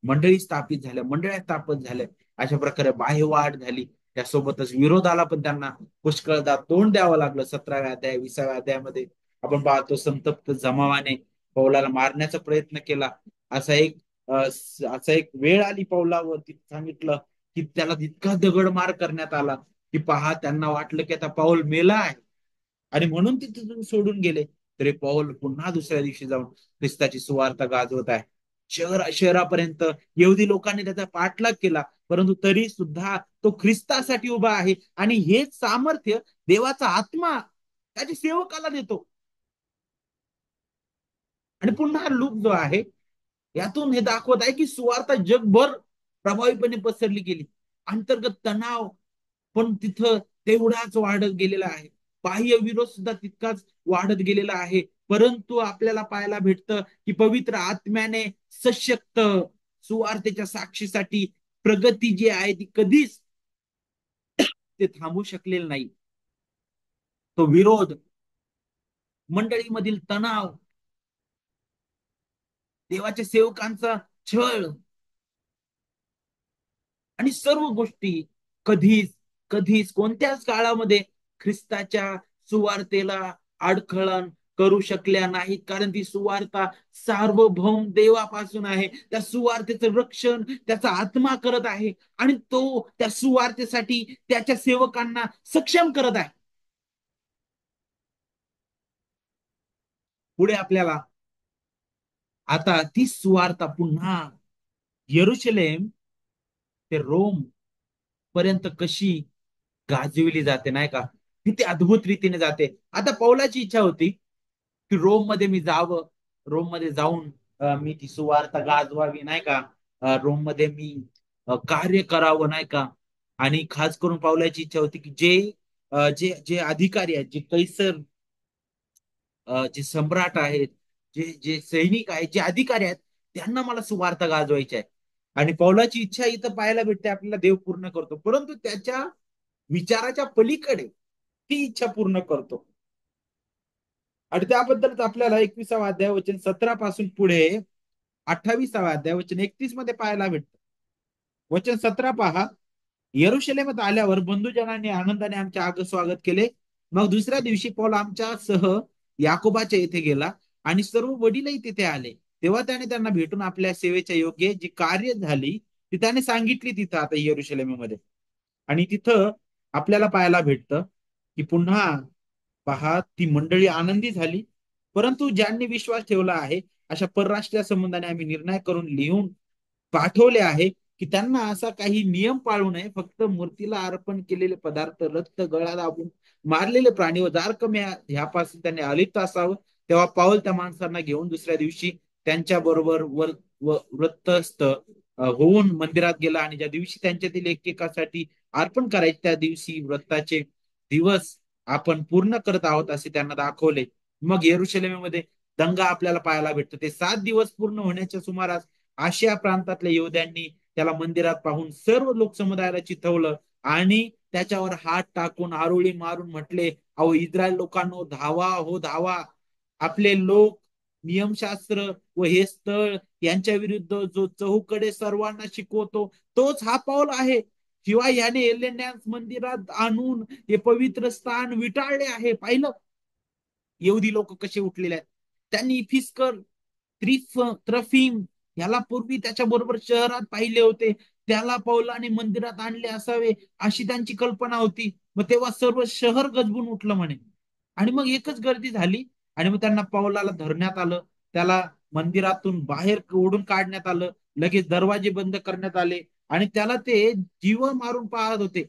मंडळी स्थापित झाल्या, मंडळ्या स्थापित झाल्या. अशा प्रकारे बाह्य वाढ झाली. त्यासोबतच विरोधाला पण त्यांना पुष्कळदा तोंड द्यावं लागलं. 17व्या अध्याय 20व्या अध्यायामध्ये आपण पाहतो संतप्त जमावाने पौलाला मारण्याचा प्रयत्न केला. असा एक असा एक वेळ आली पौलावरती, सांगितलं की त्याला इतका दगडमार करण्यात आला की पहा, त्यांना वाटलं की आता पाऊल मेला आहे आणि म्हणून ते तिथून सोडून गेले. तरी पौल पुन्हा दुसऱ्या दिवशी जाऊन ख्रिस्ताची सुवार्ता गाजवत आहे. शहरापर्यंत यहुदी लोकांनी त्याचा पाठलाग केला, परंतु तरी सुद्धा तो ख्रिस्तासाठी उभा आहे. आणि हेच सामर्थ्य देवाचा आत्मा त्याच्या सेवकाला देतो. आणि पुन्हा लूक जो आहे, यातून हे दाखवत आहे की सुवार्ता जगभर प्रभावीपणे पसरली गेली. अंतर्गत तणाव पण तिथं तेवढाच वाढत गेलेला आहे. बाह्य विरोध सुद्धा तितकाच वाढत गेलेला आहे. परंतु आपल्याला पाहायला भेटतं की पवित्र आत्म्याने सशक्त सुवार्तेच्या साक्षीसाठी प्रगती जी आहे ती कधीच ते थांबू शकलेलं नाही. तो विरोध, मंडळीमधील तणाव, देवाच्या सेवकांचा छळ आणि सर्व गोष्टी कधीच कधीच कोणत्याच काळामध्ये ख्रिस्ताच्या सुवार्तेला अडखळण करू शकल्या नाहीत. कारण ती सुवार्ता सार्वभौम देवापासून आहे. त्या सुवार्तेचं रक्षण त्याचा आत्मा करत आहे आणि तो त्या सुवार्तेसाठी त्याच्या सेवकांना सक्षम करत आहे. पुढे आपल्याला आता ती सुवार्ता पुन्हा यरुशलेम ते रोम पर्यंत कशी गाजविली जाते नाही का, किती अद्भुत रीतीने जाते. आता पौलाची इच्छा होती की रोम मध्ये मी जावं, रोम मध्ये जाऊन मी ती सुवार्ता गाजवावी नाही का, रोम मध्ये मी कार्य करावं नाही का. आणि खास करून पौलाची इच्छा होती की जे जे अधिकारी आहेत, जे कैसर, जे सम्राट आहेत, जे जे सैनिक आहेत, जे अधिकारी आहेत, त्यांना मला सुवार्ता गाजवायची आहे. आणि पौलाची इच्छा इथं पाहायला भेटते आपल्याला, देव पूर्ण करतो. परंतु त्याच्या विचाराच्या पलीकडे ती इच्छा पूर्ण करतो. आणि त्याबद्दलच आपल्याला 21वा अध्याय वचन 17 पासून पुढे 28वा अध्याय वचन 31 मध्ये पाहायला भेटतं. वचन 17 पहा. यरुशलेमात आल्यावर बंधुजनांनी आनंदाने आमचे स्वागत केले. मग दुसऱ्या दिवशी पौल आमच्या सह याकोबाच्या येथे गेला आणि सर्व वडीलही तिथे आले. तेव्हा त्याने त्यांना भेटून आपल्या सेवेच्या योग्य जी कार्य झाली ती त्याने सांगितली तिथं आता यरुशलेमेमध्ये. आणि तिथं आपल्याला पाहायला भेटतं की पुन्हा पहा, ती मंडळी आनंदी झाली. परंतु ज्यांनी विश्वास ठेवला आहे अशा परराष्ट्रीय संबंधाने आम्ही निर्णय करून लिहून पाठवले आहे की त्यांना असा काही नियम पाळू नये. फक्त मूर्तीला अर्पण केलेले पदार्थ, रक्त, गळा दाबून मारलेले प्राणी व दारकमे ह्यापासून त्यांनी अलिप्त असावं. तेव्हा पाऊल त्या माणसांना घेऊन दुसऱ्या दिवशी त्यांच्या बरोबर वृत्तस्थ होऊन मंदिरात गेला. आणि ज्या दिवशी त्यांच्यातील एकेकासाठी अर्पण करायचे त्या दिवशी व्रताचे दिवस आपण पूर्ण करत आहोत असे त्यांना दाखवले. मग येरुशलेमेमध्ये दंगा आपल्याला पाहायला भेटतो. ते 7 दिवस पूर्ण होण्याच्या सुमारास आशिया प्रांतातल्या योद्ध्यांनी त्याला मंदिरात पाहून सर्व लोकसमुदायाला चिथवलं आणि त्याच्यावर हात टाकून आरोळी मारून म्हटले, अहो इस्रायल लोकांनो, धावा हो धावा. आपले लोक नियमशास्त्र व हे स्थळ यांच्या विरुद्ध जो चहूकडे सर्वांना शिकवतो तोच हा पाऊल आहे. शिवाय याने एलेन्यास मंदिरात आणून हे पवित्र स्थान विटाळले आहे. पाहिलं यहुदी लोक कसे उठलेले आहेत. त्यांनी फिस्कर, त्रिफ त्रफीम याला पूर्वी त्याच्या बरोबर शहरात पाहिले होते. त्याला पौलाने मंदिरात आणले असावे, अशी त्यांची कल्पना होती. मग तेव्हा सर्व शहर गजबून उठलं म्हणे. आणि मग एकच गर्दी झाली. आणि मग त्यांना पौलाला धरण्यात आलं. त्याला मंदिरातून बाहेर ओढून काढण्यात आलं. लगेच दरवाजे बंद करण्यात आले. आणि त्याला ते जीव मारून पाहत होते.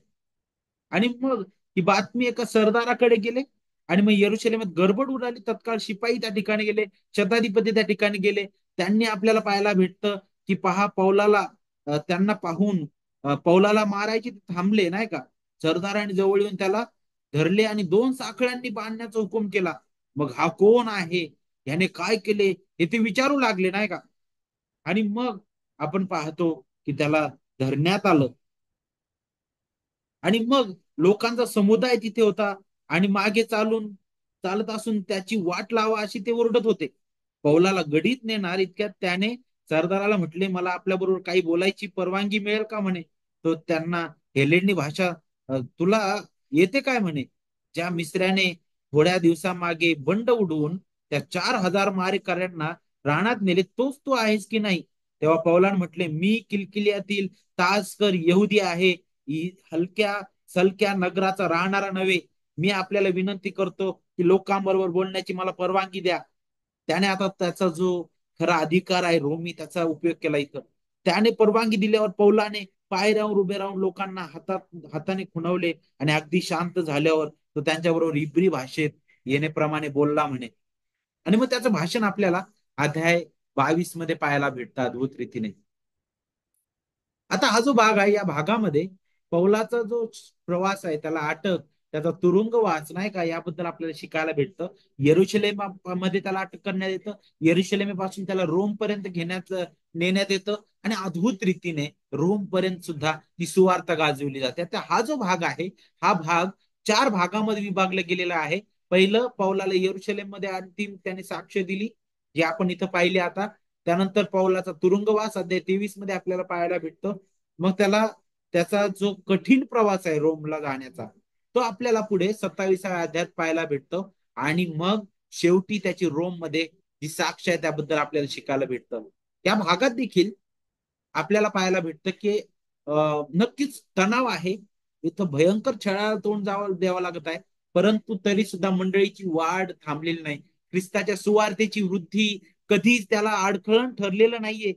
आणि मग ही बातमी एका सरदाराकडे गेले. आणि मग यरुशलेमात गडबड उडाली. तत्काळ शिपाई त्या ठिकाणी गेले. शताधिपती त्या ठिकाणी गेले. त्यांनी आपल्याला पाहायला भेटतं की पहा पौलाला, त्यांना पाहून पौलाला मारायचे थांबले नाही का. सरदाराने जवळ येऊन त्याला धरले आणि 2 साखळ्यांनी बांधण्याचा हुकूम केला. मग हा कोण आहे, याने काय केले, हे ते विचारू लागले नाही का. आणि मग आपण पाहतो की त्याला धरण्यात आलं. आणि मग लोकांचा समुदाय तिथे होता. आणि मागे चालत असून त्याची वाट लावा अशी ते ओरडत होते. पौलाला गडीत नेणार इतक्यात त्याने सरदाराला म्हटले, मला आपल्या बरोबर काही बोलायची परवानगी मिळेल का म्हणे. तो त्यांना हेलेनी भाषा, तुला येते काय म्हणे. ज्या मिस्त्र्याने थोड्या दिवसामागे बंड उडवून त्या 4,000 मारेकऱ्यांना रानात नेले, तोच तू आहेस की नाही. तेव्हा पौलाने म्हटले, मी किलकिलियातील तासकर यहुदी आहे, हलक्या सलक्या नगराचा राहणारा नव्हे. मी आपल्याला विनंती करतो की लोकांबरोबर बोलण्याची मला परवानगी द्या. त्याने आता त्याचा जो खरा अधिकार आहे रोमी, त्याचा उपयोग केला इथं. त्याने परवानगी दिल्यावर पौलाने पायऱ्यावर उभे राहून लोकांना हाताने खुणवले. आणि अगदी शांत झाल्यावर तो त्यांच्याबरोबर इब्री भाषेत येण्याप्रमाणे बोलला म्हणे. आणि मग त्याचं भाषण आपल्याला अध्याय 22 मध्ये पाहायला भेटतं अद्भुत रीतीने. आता हा जो भाग आहे, या भागामध्ये पौलाचा जो प्रवास आहे, त्याला अटक, त्याचा तुरुंगवास नाही का, याबद्दल आपल्याला शिकायला भेटतं. यरुशलेम मध्ये त्याला अटक करण्यात येतं. यरुशलेमेपासून त्याला रोम पर्यंत नेण्यात येतं. आणि अद्भुत रीतीने रोम पर्यंत सुद्धा ही सुवार्ता गाजवली जाते. आता हा जो भाग आहे, हा भाग 4 भागामध्ये विभागला गेलेला आहे. पहिलं, पौलाला यरुशलेम मध्ये अंतिम त्याने साक्ष दिली, जे आपण इथं पाहिले आता. त्यानंतर पौलाचा तुरुंगवास अध्याय 23 मध्ये आपल्याला पाहायला भेटतो. मग त्याचा जो कठीण प्रवास आहे रोमला जाण्याचा, तो आपल्याला पुढे 27व्या अध्यायात पाहायला भेटतो. आणि मग शेवटी त्याची रोम मध्ये जी साक्ष आहे त्याबद्दल आपल्याला शिकायला भेटतं. त्या भागात देखील आपल्याला पाहायला भेटतं की नक्कीच तणाव आहे. इथं भयंकर छळाला तोंड द्यावं लागत आहे. परंतु तरी सुद्धा मंडळीची वाढ थांबलेली नाही. ख्रिस्ताच्या सुवार्तेची वृद्धी कधीच त्याला अडखळण ठरलेलं नाहीये.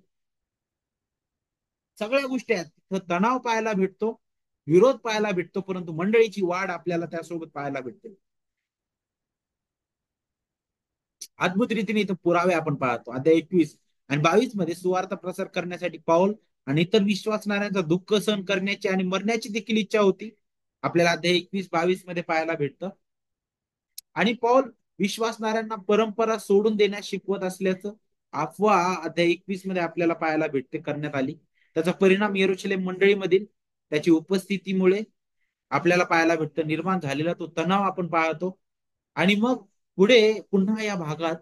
सगळ्या गोष्टी आहेत तिथं. तणाव पाहायला भेटतो, विरोध पाहायला भेटतो, परंतु मंडळीची वाढ आपल्याला त्यासोबत पाहायला भेटते. अद्भुत रीतीने इथं पुरावे आपण पाहतो. अध्याय 21 आणि 22 मध्ये सुवार्ता प्रसार करण्यासाठी पाऊल आणि इतर विश्वासणाऱ्यांचा दुःख सहन करण्याची आणि मरण्याची देखील इच्छा होती. आपल्याला अध्याय 21-22 मध्ये पाहायला भेटतं. आणि पौल विश्वासणाऱ्यांना परंपरा सोडून देण्यास शिकवत असल्याचं अफवा अध्याय 21 मध्ये आपल्याला पाहायला भेटते, करण्यात आली. त्याचा परिणाम यरुशलेम मंडळीमधील त्याची उपस्थितीमुळे आपल्याला पाहायला भेटतं. निर्माण झालेला तो तणाव आपण पाहतो. आणि मग पुढे पुन्हा या भागात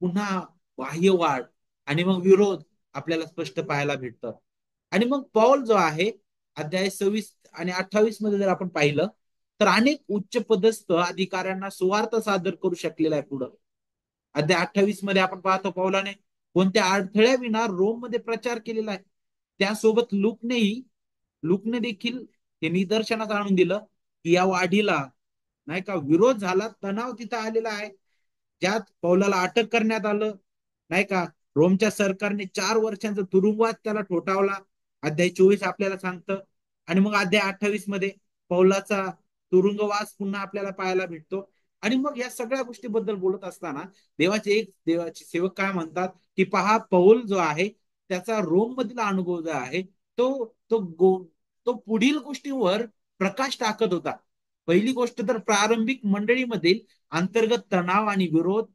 पुन्हा बाह्यवाढ आणि मग विरोध आपल्याला स्पष्ट पाहायला भेटतं. आणि मग पौल जो आहे, अध्याय 26 आणि 28 मध्ये जर आपण पाहिलं, तर अनेक उच्च पदस्थ अधिकाऱ्यांना सुवार्थ सादर करू शकलेला आहे पुढं. अध्याय 28 मध्ये आपण पाहतो पौलाने कोणत्या अडथळ्याविना रोम मध्ये प्रचार केलेला आहे. त्यासोबत लुकने देखील हे निदर्शनात आणून दिलं की या वाढीला नाही का विरोध झाला, तणाव तिथं आलेला आहे. ज्यात पौलाला अटक करण्यात आलं नाही का. रोमच्या सरकारने 4 वर्षांचा तुरुंगवास त्याला ठोठावला, अध्याय 24 आपल्याला सांगतं. आणि मग अध्याय 28 मध्ये पौलाचा तुरुंगवास पुन्हा आपल्याला पाहायला भेटतो. आणि मग या सगळ्या गोष्टीबद्दल बोलत असताना देवाचे सेवक काय म्हणतात की पहा, पौल जो आहे त्याचा रोम मधील अनुभव जो आहे, तो तो तो पुढील गोष्टींवर प्रकाश टाकत होता. पहिली गोष्ट तर प्रारंभिक मंडळीमधील अंतर्गत तणाव आणि विरोध,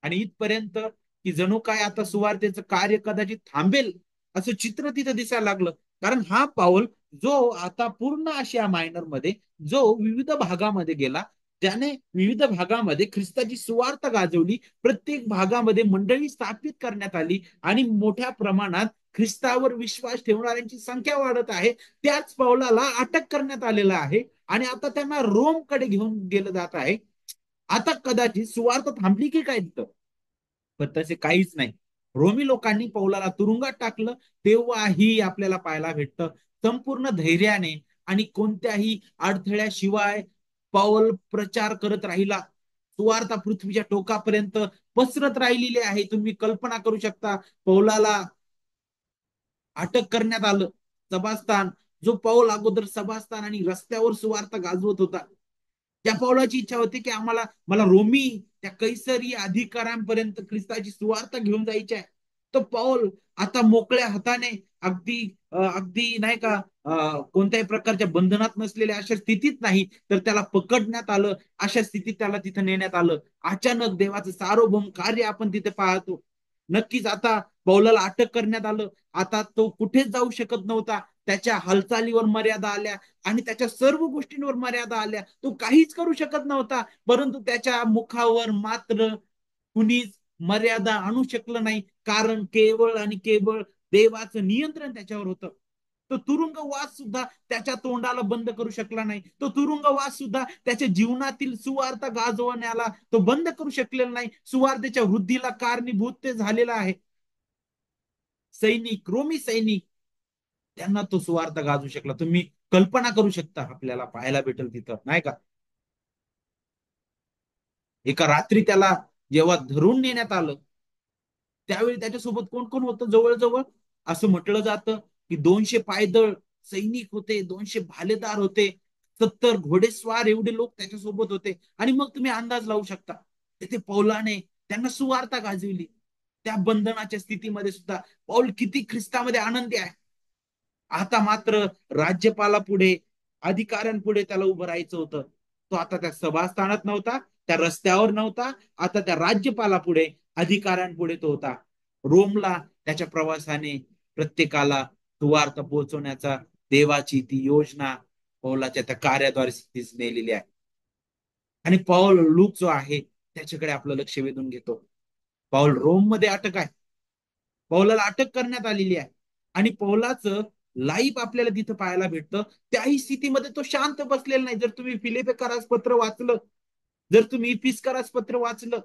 आणि इथपर्यंत की जणू काय आता सुवार्तेचं कार्य कदाचित थांबेल असं चित्र तिथं दिसायला लागलं. कारण हा पाऊल जो आता पूर्ण आशिया मायनर मध्ये जो विविध भागामध्ये गेला, त्याने विविध भागामध्ये ख्रिस्ताची सुवार्थ गाजवली. प्रत्येक भागामध्ये मंडळी स्थापित करण्यात आली आणि मोठ्या प्रमाणात ख्रिस्तावर विश्वास ठेवणाऱ्यांची संख्या वाढत आहे. त्याच पावलाला अटक करण्यात आलेला आहे आणि आता त्यांना रोमकडे घेऊन गेलं जात आहे. आता कदाचित सुवार्थ थांबली की काय तिथं, पण तसे काहीच नाही. रोमी लोकांनी पौलाला तुरुंगात टाकलं, तेव्हाही आपल्याला पाहायला भेटतं संपूर्ण धैर्याने आणि कोणत्याही अडथळ्याशिवाय पौल प्रचार करत राहिला. सुवार्ता पृथ्वीच्या टोकापर्यंत पसरत राहिलेली आहे. तुम्ही कल्पना करू शकता, पौलाला अटक करण्यात आलं. सभास्थान, जो पौल अगोदर सभास्थान आणि रस्त्यावर सुवार्ता गाजवत होता, त्या पौलाची इच्छा होती की मला रोमी त्या कैसरी अधिकाऱ्यांपर्यंत ख्रिस्ताची सुवार्ता घेऊन जायची आहे. तो पौल आता मोकळ्या हाताने, अगदी अगदी नाही का, कोणत्याही प्रकारच्या बंधनात नसलेल्या अशा स्थितीत नाही, तर त्याला पकडण्यात आलं. अशा स्थितीत त्याला तिथं नेण्यात आलं. अचानक देवाचं सार्वभौम कार्य आपण तिथे पाहतो. नक्कीच आता पौलाला अटक करण्यात आलं. आता तो कुठेच जाऊ शकत नव्हता. त्याच्या हालचालीवर मर्यादा आल्या आणि त्याच्या सर्व गोष्टींवर मर्यादा आल्या. तो काहीच करू शकत नव्हता. परंतु त्याच्या मुखावर मात्र कुणीच मर्यादा आणू शकलं नाही, कारण केवळ आणि केवळ देवाचं नियंत्रण त्याच्यावर होतं. तो तुरुंगवास सुद्धा त्याच्या तोंडाला बंद करू शकला नाही. तो तुरुंगवास सुद्धा त्याच्या जीवनातील सुवार्ता गाजवण्याला तो बंद करू शकलेला नाही. सुवार्तेच्या वृद्धीला कारणीभूत ते झालेला आहे. सैनिक, रोमी सैनिक, त्यांना तो सुवार्ता गाजू शकला. तुम्ही कल्पना करू शकता, आपल्याला पाहायला भेटेल तिथं नाही का. एका रात्री त्याला जेव्हा धरून नेण्यात आलं, त्यावेळी त्याच्यासोबत कोण कोण होतं? जवळजवळ असं म्हटलं जातं की 200 पायदळ सैनिक होते, 200 भालेदार होते, 70 घोडेस्वार एवढे लोक त्याच्यासोबत होते. आणि मग तुम्ही अंदाज लावू शकता, तिथे पौलाने त्यांना सुवार्ता गाजवली. त्या बंधनाच्या स्थितीमध्ये सुद्धा पौल किती ख्रिस्तामध्ये आनंदी आहे. आता मात्र राज्यपालापुढे, अधिकाऱ्यांपुढे त्याला उभं राहायचं होतं. तो आता त्या सभास्थानात नव्हता, त्या रस्त्यावर नव्हता. आता त्या राज्यपालापुढे, अधिकाऱ्यांपुढे तो होता. रोमला त्याच्या प्रवासाने प्रत्येकाला सुवार्ता पोहोचवण्याचा देवाची ती योजना पौलाच्या त्या कार्याद्वारे नेलेली आहे. आणि पौल लूक जो आहे त्याच्याकडे आपलं लक्ष वेधून घेतो. पौल रोम मध्ये अटक आहे. पौलाला अटक करण्यात आलेली आहे. आणि पौलाचं लाईफ आपल्याला तिथं पाहायला भेटतं. त्याही स्थितीमध्ये तो शांत बसलेला नाही. जर तुम्ही फिलिपिकरास पत्र वाचलं, जर तुम्ही इफिसकारास पत्र वाचलं,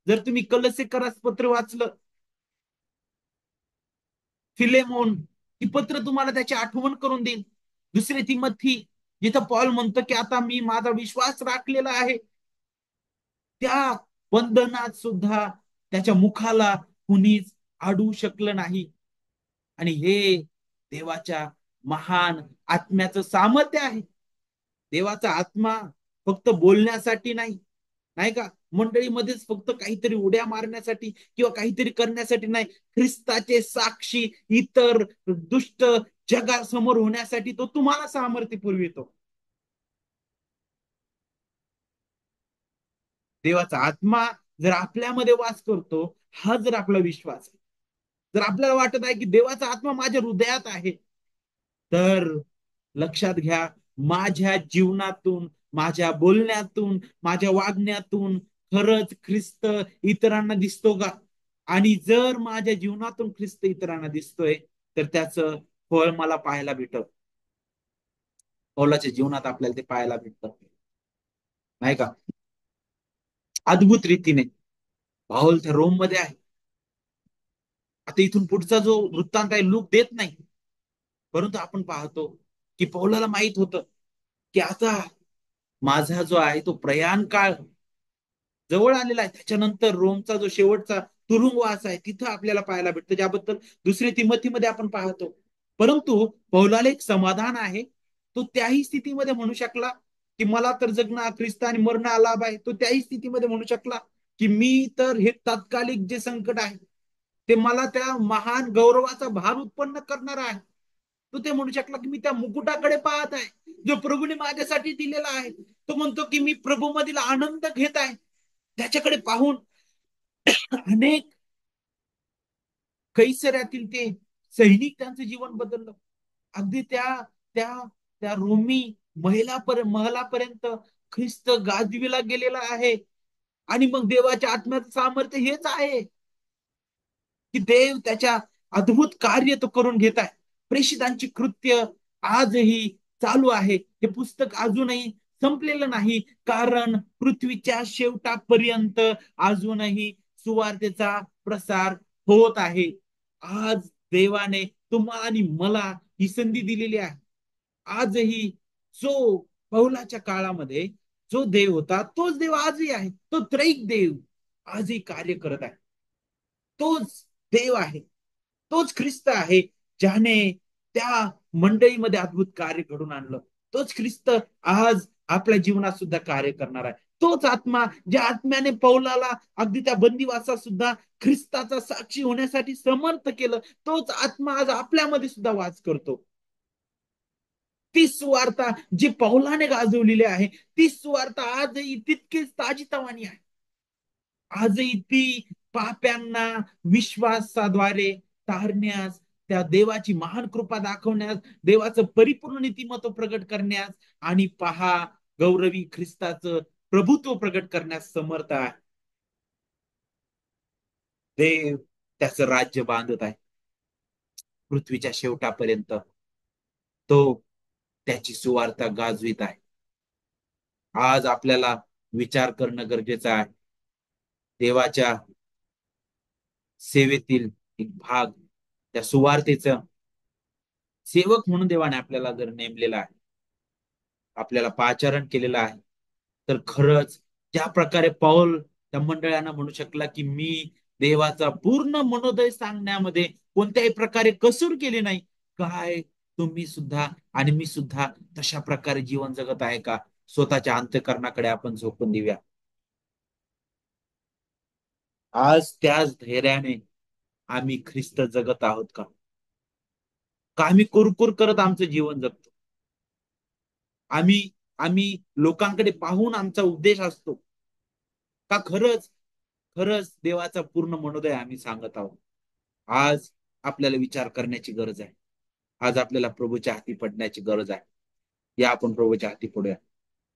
जर तुम्ही कलसेकरास पत्र वाचलं, फिलेमोन, ही पत्र तुम्हाला त्याची आठवण करून देईल. दुसरे तिमथी, जिथं पॉल म्हणतो की आता मी माझा विश्वास राखलेला आहे, त्या बंधनात सुद्धा त्याच्या मुखाला कुणीच अडवू शकलं नाही. आणि हे देवाच्या महान आत्म्याचं सामर्थ्य आहे. देवाचा आत्मा फक्त बोलण्यासाठी नाही, नाही का, मंडळीमध्येच फक्त काहीतरी उड्या मारण्यासाठी किंवा काहीतरी करण्यासाठी नाही. ख्रिस्ताचे साक्षी इतर दुष्ट जगासमोर होण्यासाठी तो तुम्हाला सामर्थ्य पुरवितो. देवाचा आत्मा जर आपल्यामध्ये वास करतो, हा जर आपला विश्वास आहे, जर आपल्याला वाटत आहे की देवाचा आत्मा माझ्या हृदयात आहे, तर लक्षात घ्या, माझ्या जीवनातून, माझ्या बोलण्यातून, माझ्या वागण्यातून खरंच ख्रिस्त इतरांना दिसतो का? आणि जर माझ्या जीवनातून ख्रिस्त इतरांना दिसतोय, तर त्याचं फळ मला पाहायला भेटत. पौलाच्या जीवनात आपल्याला ते पाहायला भेटतं, नाही का. अद्भुत रीतीने पाऊल त्या रोम मध्ये आहे. आता इथून पुढचा जो वृत्तांत आहे, लूक देत नाही. परंतु आपण पाहतो की पौलाला माहित होतं की आता माझा जो आहे तो प्रयाण काळ जवळ आलेला आहे. त्याच्यानंतर रोमचा जो शेवटचा तुरुंगवास आहे, तिथं आपल्याला पाहायला भेटतं, ज्याबद्दल दुसरी तिमोथीमध्ये आपण पाहतो. परंतु पौलाला एक समाधान आहे. तो त्याही स्थितीमध्ये म्हणू शकला की मला तर जगणं ख्रिस्त आणि मरण लाभ आहे. तो त्याही स्थितीमध्ये म्हणू शकला की मी तर हे तात्कालिक जे संकट आहे, ते मला त्या महान गौरवाचा भार उत्पन्न करणार आहे. तो ते म्हणू शकला की मी त्या मुकुटाकडे पाहत आहे, जो प्रभूने माझ्यासाठी दिलेला आहे. तो म्हणतो की मी प्रभूमधील आनंद घेत आहे. त्याच्याकडे पाहून अनेक कैसर्यातील ते सैनिक त्यांचं जीवन बदललं. अगदी त्या त्या त्या रोमी महलापर्यंत ख्रिस्त गाजविला गेलेला आहे. आणि मग देवाच्या आत्म्याचं सामर्थ्य हेच आहे की देव त्याच्या अद्भुत कार्य तो करून घेत आहे. प्रेषितांची कृत्य आजही चालू आहे. हे पुस्तक अजूनही संपलेलं नाही, कारण पृथ्वीच्या शेवटापर्यंत अजूनही सुवार्तेचा प्रसार होत आहे. आज देवाने तुम्हाला आणि मला ही संधी दिलेली आहे. आजही जो पौलाच्या काळामध्ये जो देव होता तोच देव आजही आहे. तो त्रैक देव आजही कार्य करत आहे. तोच देव आहे. तोच ख्रिस्त आहे ज्याने त्या मंडळीमध्ये अद्भुत कार्य घडून आणलं. तोच ख्रिस्त आज आपल्या जीवनात सुद्धा कार्य करणार आहे. तोच आत्मा ज्या आत्म्याने पौलाला अगदी त्या बंदिवासात सुद्धा ख्रिस्ताचा साक्षी होण्यासाठी समर्थ केलं, तोच आत्मा आज आपल्यामध्ये सुद्धा वास करतो. ती सुवार्ता जी पौलाने गाजवलेली आहे, ती सुवार्ता आजही तितकीच ताजीतवानी आहे. आजही ती पाप्यांना विश्वासाद्वारे तारण्यास, त्या देवाची महान कृपा दाखवण्यास, देवाचं परिपूर्ण नीतिमत्व प्रगट करण्यास आणि पहा गौरवी ख्रिस्ताचं प्रभुत्व प्रगट करण्यास समर्थ आहे. देव त्याचं राज्य बांधत आहे पृथ्वीच्या शेवटापर्यंत. तो त्याची सुवार्ता गाजवित आहे. आज आपल्याला विचार करणं गरजेचं आहे. देवाच्या सेवेतील एक भाग, त्या सुवार्तेचा सेवक म्हणून देवाने आपल्याला जर नेमलेला आहे, आपल्याला पाचारण केलेलं आहे, तर खरंच ज्या प्रकारे पौल त्या मंडळांना म्हणू शकला की मी देवाचा पूर्ण मनोदय सांगण्यामध्ये कोणत्याही प्रकारे कसूर केली नाही, काय तुम्ही सुद्धा आणि मी सुद्धा तशा प्रकारे जीवन जगत आहे का? स्वतःच्या अंतःकरणाकडे आपण झोकून देऊया. आज त्याच धैर्याने आम्ही ख्रिस्त जगत आहोत का? का आम्ही कुरकुर करत आमचं जीवन जगतो? आम्ही आम्ही लोकांकडे पाहून आमचा उद्देश असतो का खरंच खरंच देवाचा पूर्ण मनोदय आम्ही सांगत आहोत? आज आपल्याला विचार करण्याची गरज आहे. आज आपल्याला प्रभूच्या हाती पडण्याची गरज आहे. या आपण प्रभूच्या हाती पडूया,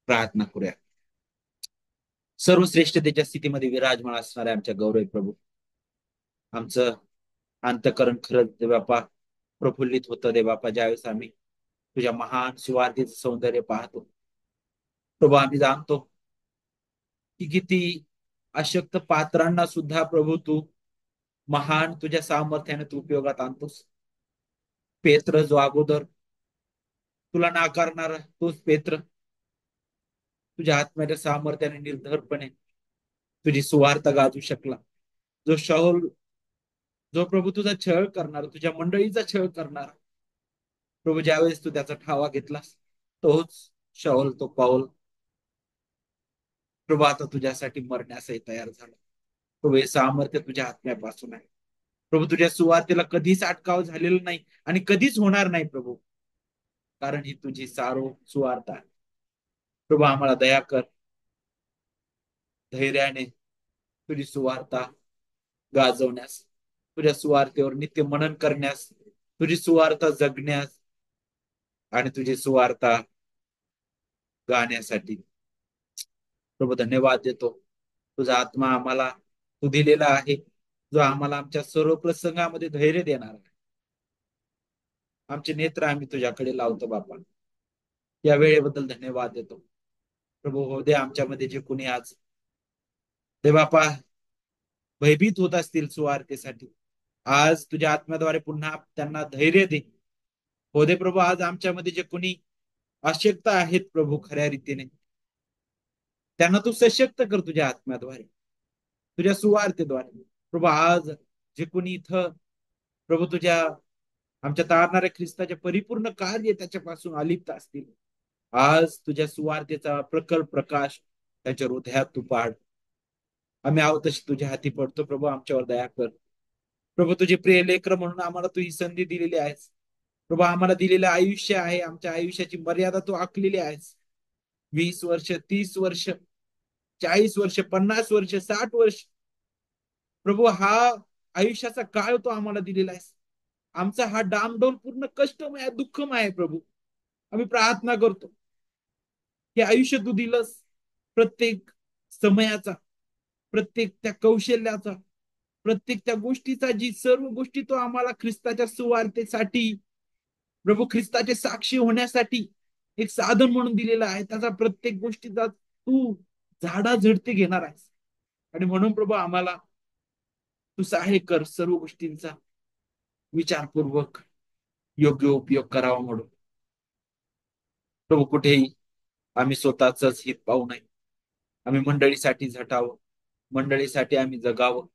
प्रार्थना करूया. सर्वश्रेष्ठतेच्या स्थितीमध्ये विराजमान असणारे आमच्या गौरव प्रभू, आमचं अंतकरण खरंच दे बापा प्रफुल्लित होतं दे बापा, ज्यावेळेस आम्ही तुझ्या महान सुवार्तेचं सौंदर्य पाहतो. प्रभू आम्ही जाणतो की किती अशक्त पात्रांना सुद्धा प्रभू तू महान तुझ्या सामर्थ्याने तू उपयोगात आणतोस. पेत्र जो अगोदर तुला नाकारणारा तोच पेत्र तुझ्या आत्म्याच्या सामर्थ्याने निर्धरपणे तुझी सुवार्ता गाजू शकला. जो शाऊल, जो प्रभू तुझा छळ करणार, तुझ्या मंडळीचा छळ करणार, प्रभू ज्यावेळेस तू त्याचा ठावा घेतलास, तोच शाऊल, तो पाऊल प्रभू आता तुझ्यासाठी मरण्यासही तयार झाला. प्रभू हे सामर्थ्य तुझ्या आत्म्यापासून आहे. प्रभू तुझ्या सुवार्तेला कधीच अटकाव झालेला नाही आणि कधीच होणार नाही प्रभू, कारण ही तुझी सारो सुवार्ता आहे. प्रभू आम्हाला दया कर, धैर्याने तुझी सुवार्ता गाजवण्यास, तुझ्या सुवार्तेवर नित्य मनन करण्यास, तुझी सुवार्ता जगण्यास आणि तुझी सुवार्ता गाण्यासाठी प्रभू धन्यवाद देतो. तुझा आत्मा आम्हाला तू दिलेला आहे, जो आम्हाला आमच्या सर्व प्रसंगामध्ये धैर्य देणार आहे. आमचे नेत्र आम्ही तुझ्याकडे लावतो बापा. या वेळेबद्दल धन्यवाद देतो प्रभू. हो दे आमच्यामध्ये जे कुणी आज दे बापा भयभीत होत असतील सुवार्तेसाठी, आज तुझ्या आत्म्याद्वारे पुन्हा त्यांना धैर्य दे. हो दे प्रभू, आज आमच्यामध्ये जे कुणी अशक्त आहेत प्रभू, खऱ्या रीतीने त्यांना तू सशक्त कर तुझ्या आत्म्याद्वारे, तुझ्या सुवार्तेद्वारे. प्रभू आज जे कोणी इथं प्रभू तुझ्या आमच्या तारणाऱ्या ख्रिस्ताच्या परिपूर्ण कार्य त्याच्यापासून अलिप्त असतील, आज तुझ्या सुवार्तेचा प्रखर प्रकाश त्याच्या हृदयात तू पाड. आम्ही आहोत तशी तुझ्या हाती पडतो प्रभू, आमच्यावर दया कर. प्रभू तुझे प्रिय लेकर म्हणून आम्हाला तू ही संधी दिलेली आहेस प्रभू. आम्हाला दिलेलं आयुष्य आहे, आमच्या आयुष्याची मर्यादा तू आखलेली आहेस. 20 वर्ष, 30 वर्ष, 40 वर्ष, 50 वर्ष, 60 वर्ष प्रभू, हा आयुष्याचा काळ तो आम्हाला दिलेला आहे. आमचा हा डामडोल पूर्ण कष्टमय आहे, दुःखमय आहे प्रभू. आम्ही प्रार्थना करतो हे आयुष्य तू दिलंस, प्रत्येक समयाचा, प्रत्येक त्या कौशल्याचा, प्रत्येक त्या गोष्टीचा, जी सर्व गोष्टी तो आम्हाला ख्रिस्ताच्या सुवार्तेसाठी प्रभू, ख्रिस्ताचे साक्षी होण्यासाठी एक साधन म्हणून दिलेला आहे, त्याचा प्रत्येक गोष्टीचा तू झाडाझडती घेणार आहेस. आणि म्हणून प्रभू आम्हाला तू सहाय्य कर सर्व गोष्टींचा विचारपूर्वक योग्य उपयोग करावा म्हणून. प्रभू, कुठेही आम्ही स्वतःच हित पाहू नये. आम्ही मंडळीसाठी झटावं, मंडळीसाठी आम्ही जगावं,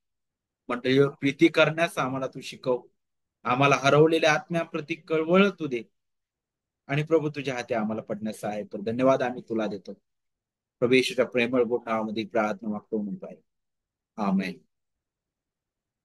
मंडळीवर प्रीती करण्यास आम्हाला तू शिकव. आम्हाला हरवलेल्या आत्म्याप्रती कळवळ तू दे. आणि प्रभू, तुझ्या हाती आम्हाला पडण्यास सहाय्य कर. धन्यवाद आम्ही तुला देतो. प्रभू येशूच्या प्रेमळ गोड नावामध्ये प्रार्थना मागतो म्हणतो आहे. आमेन.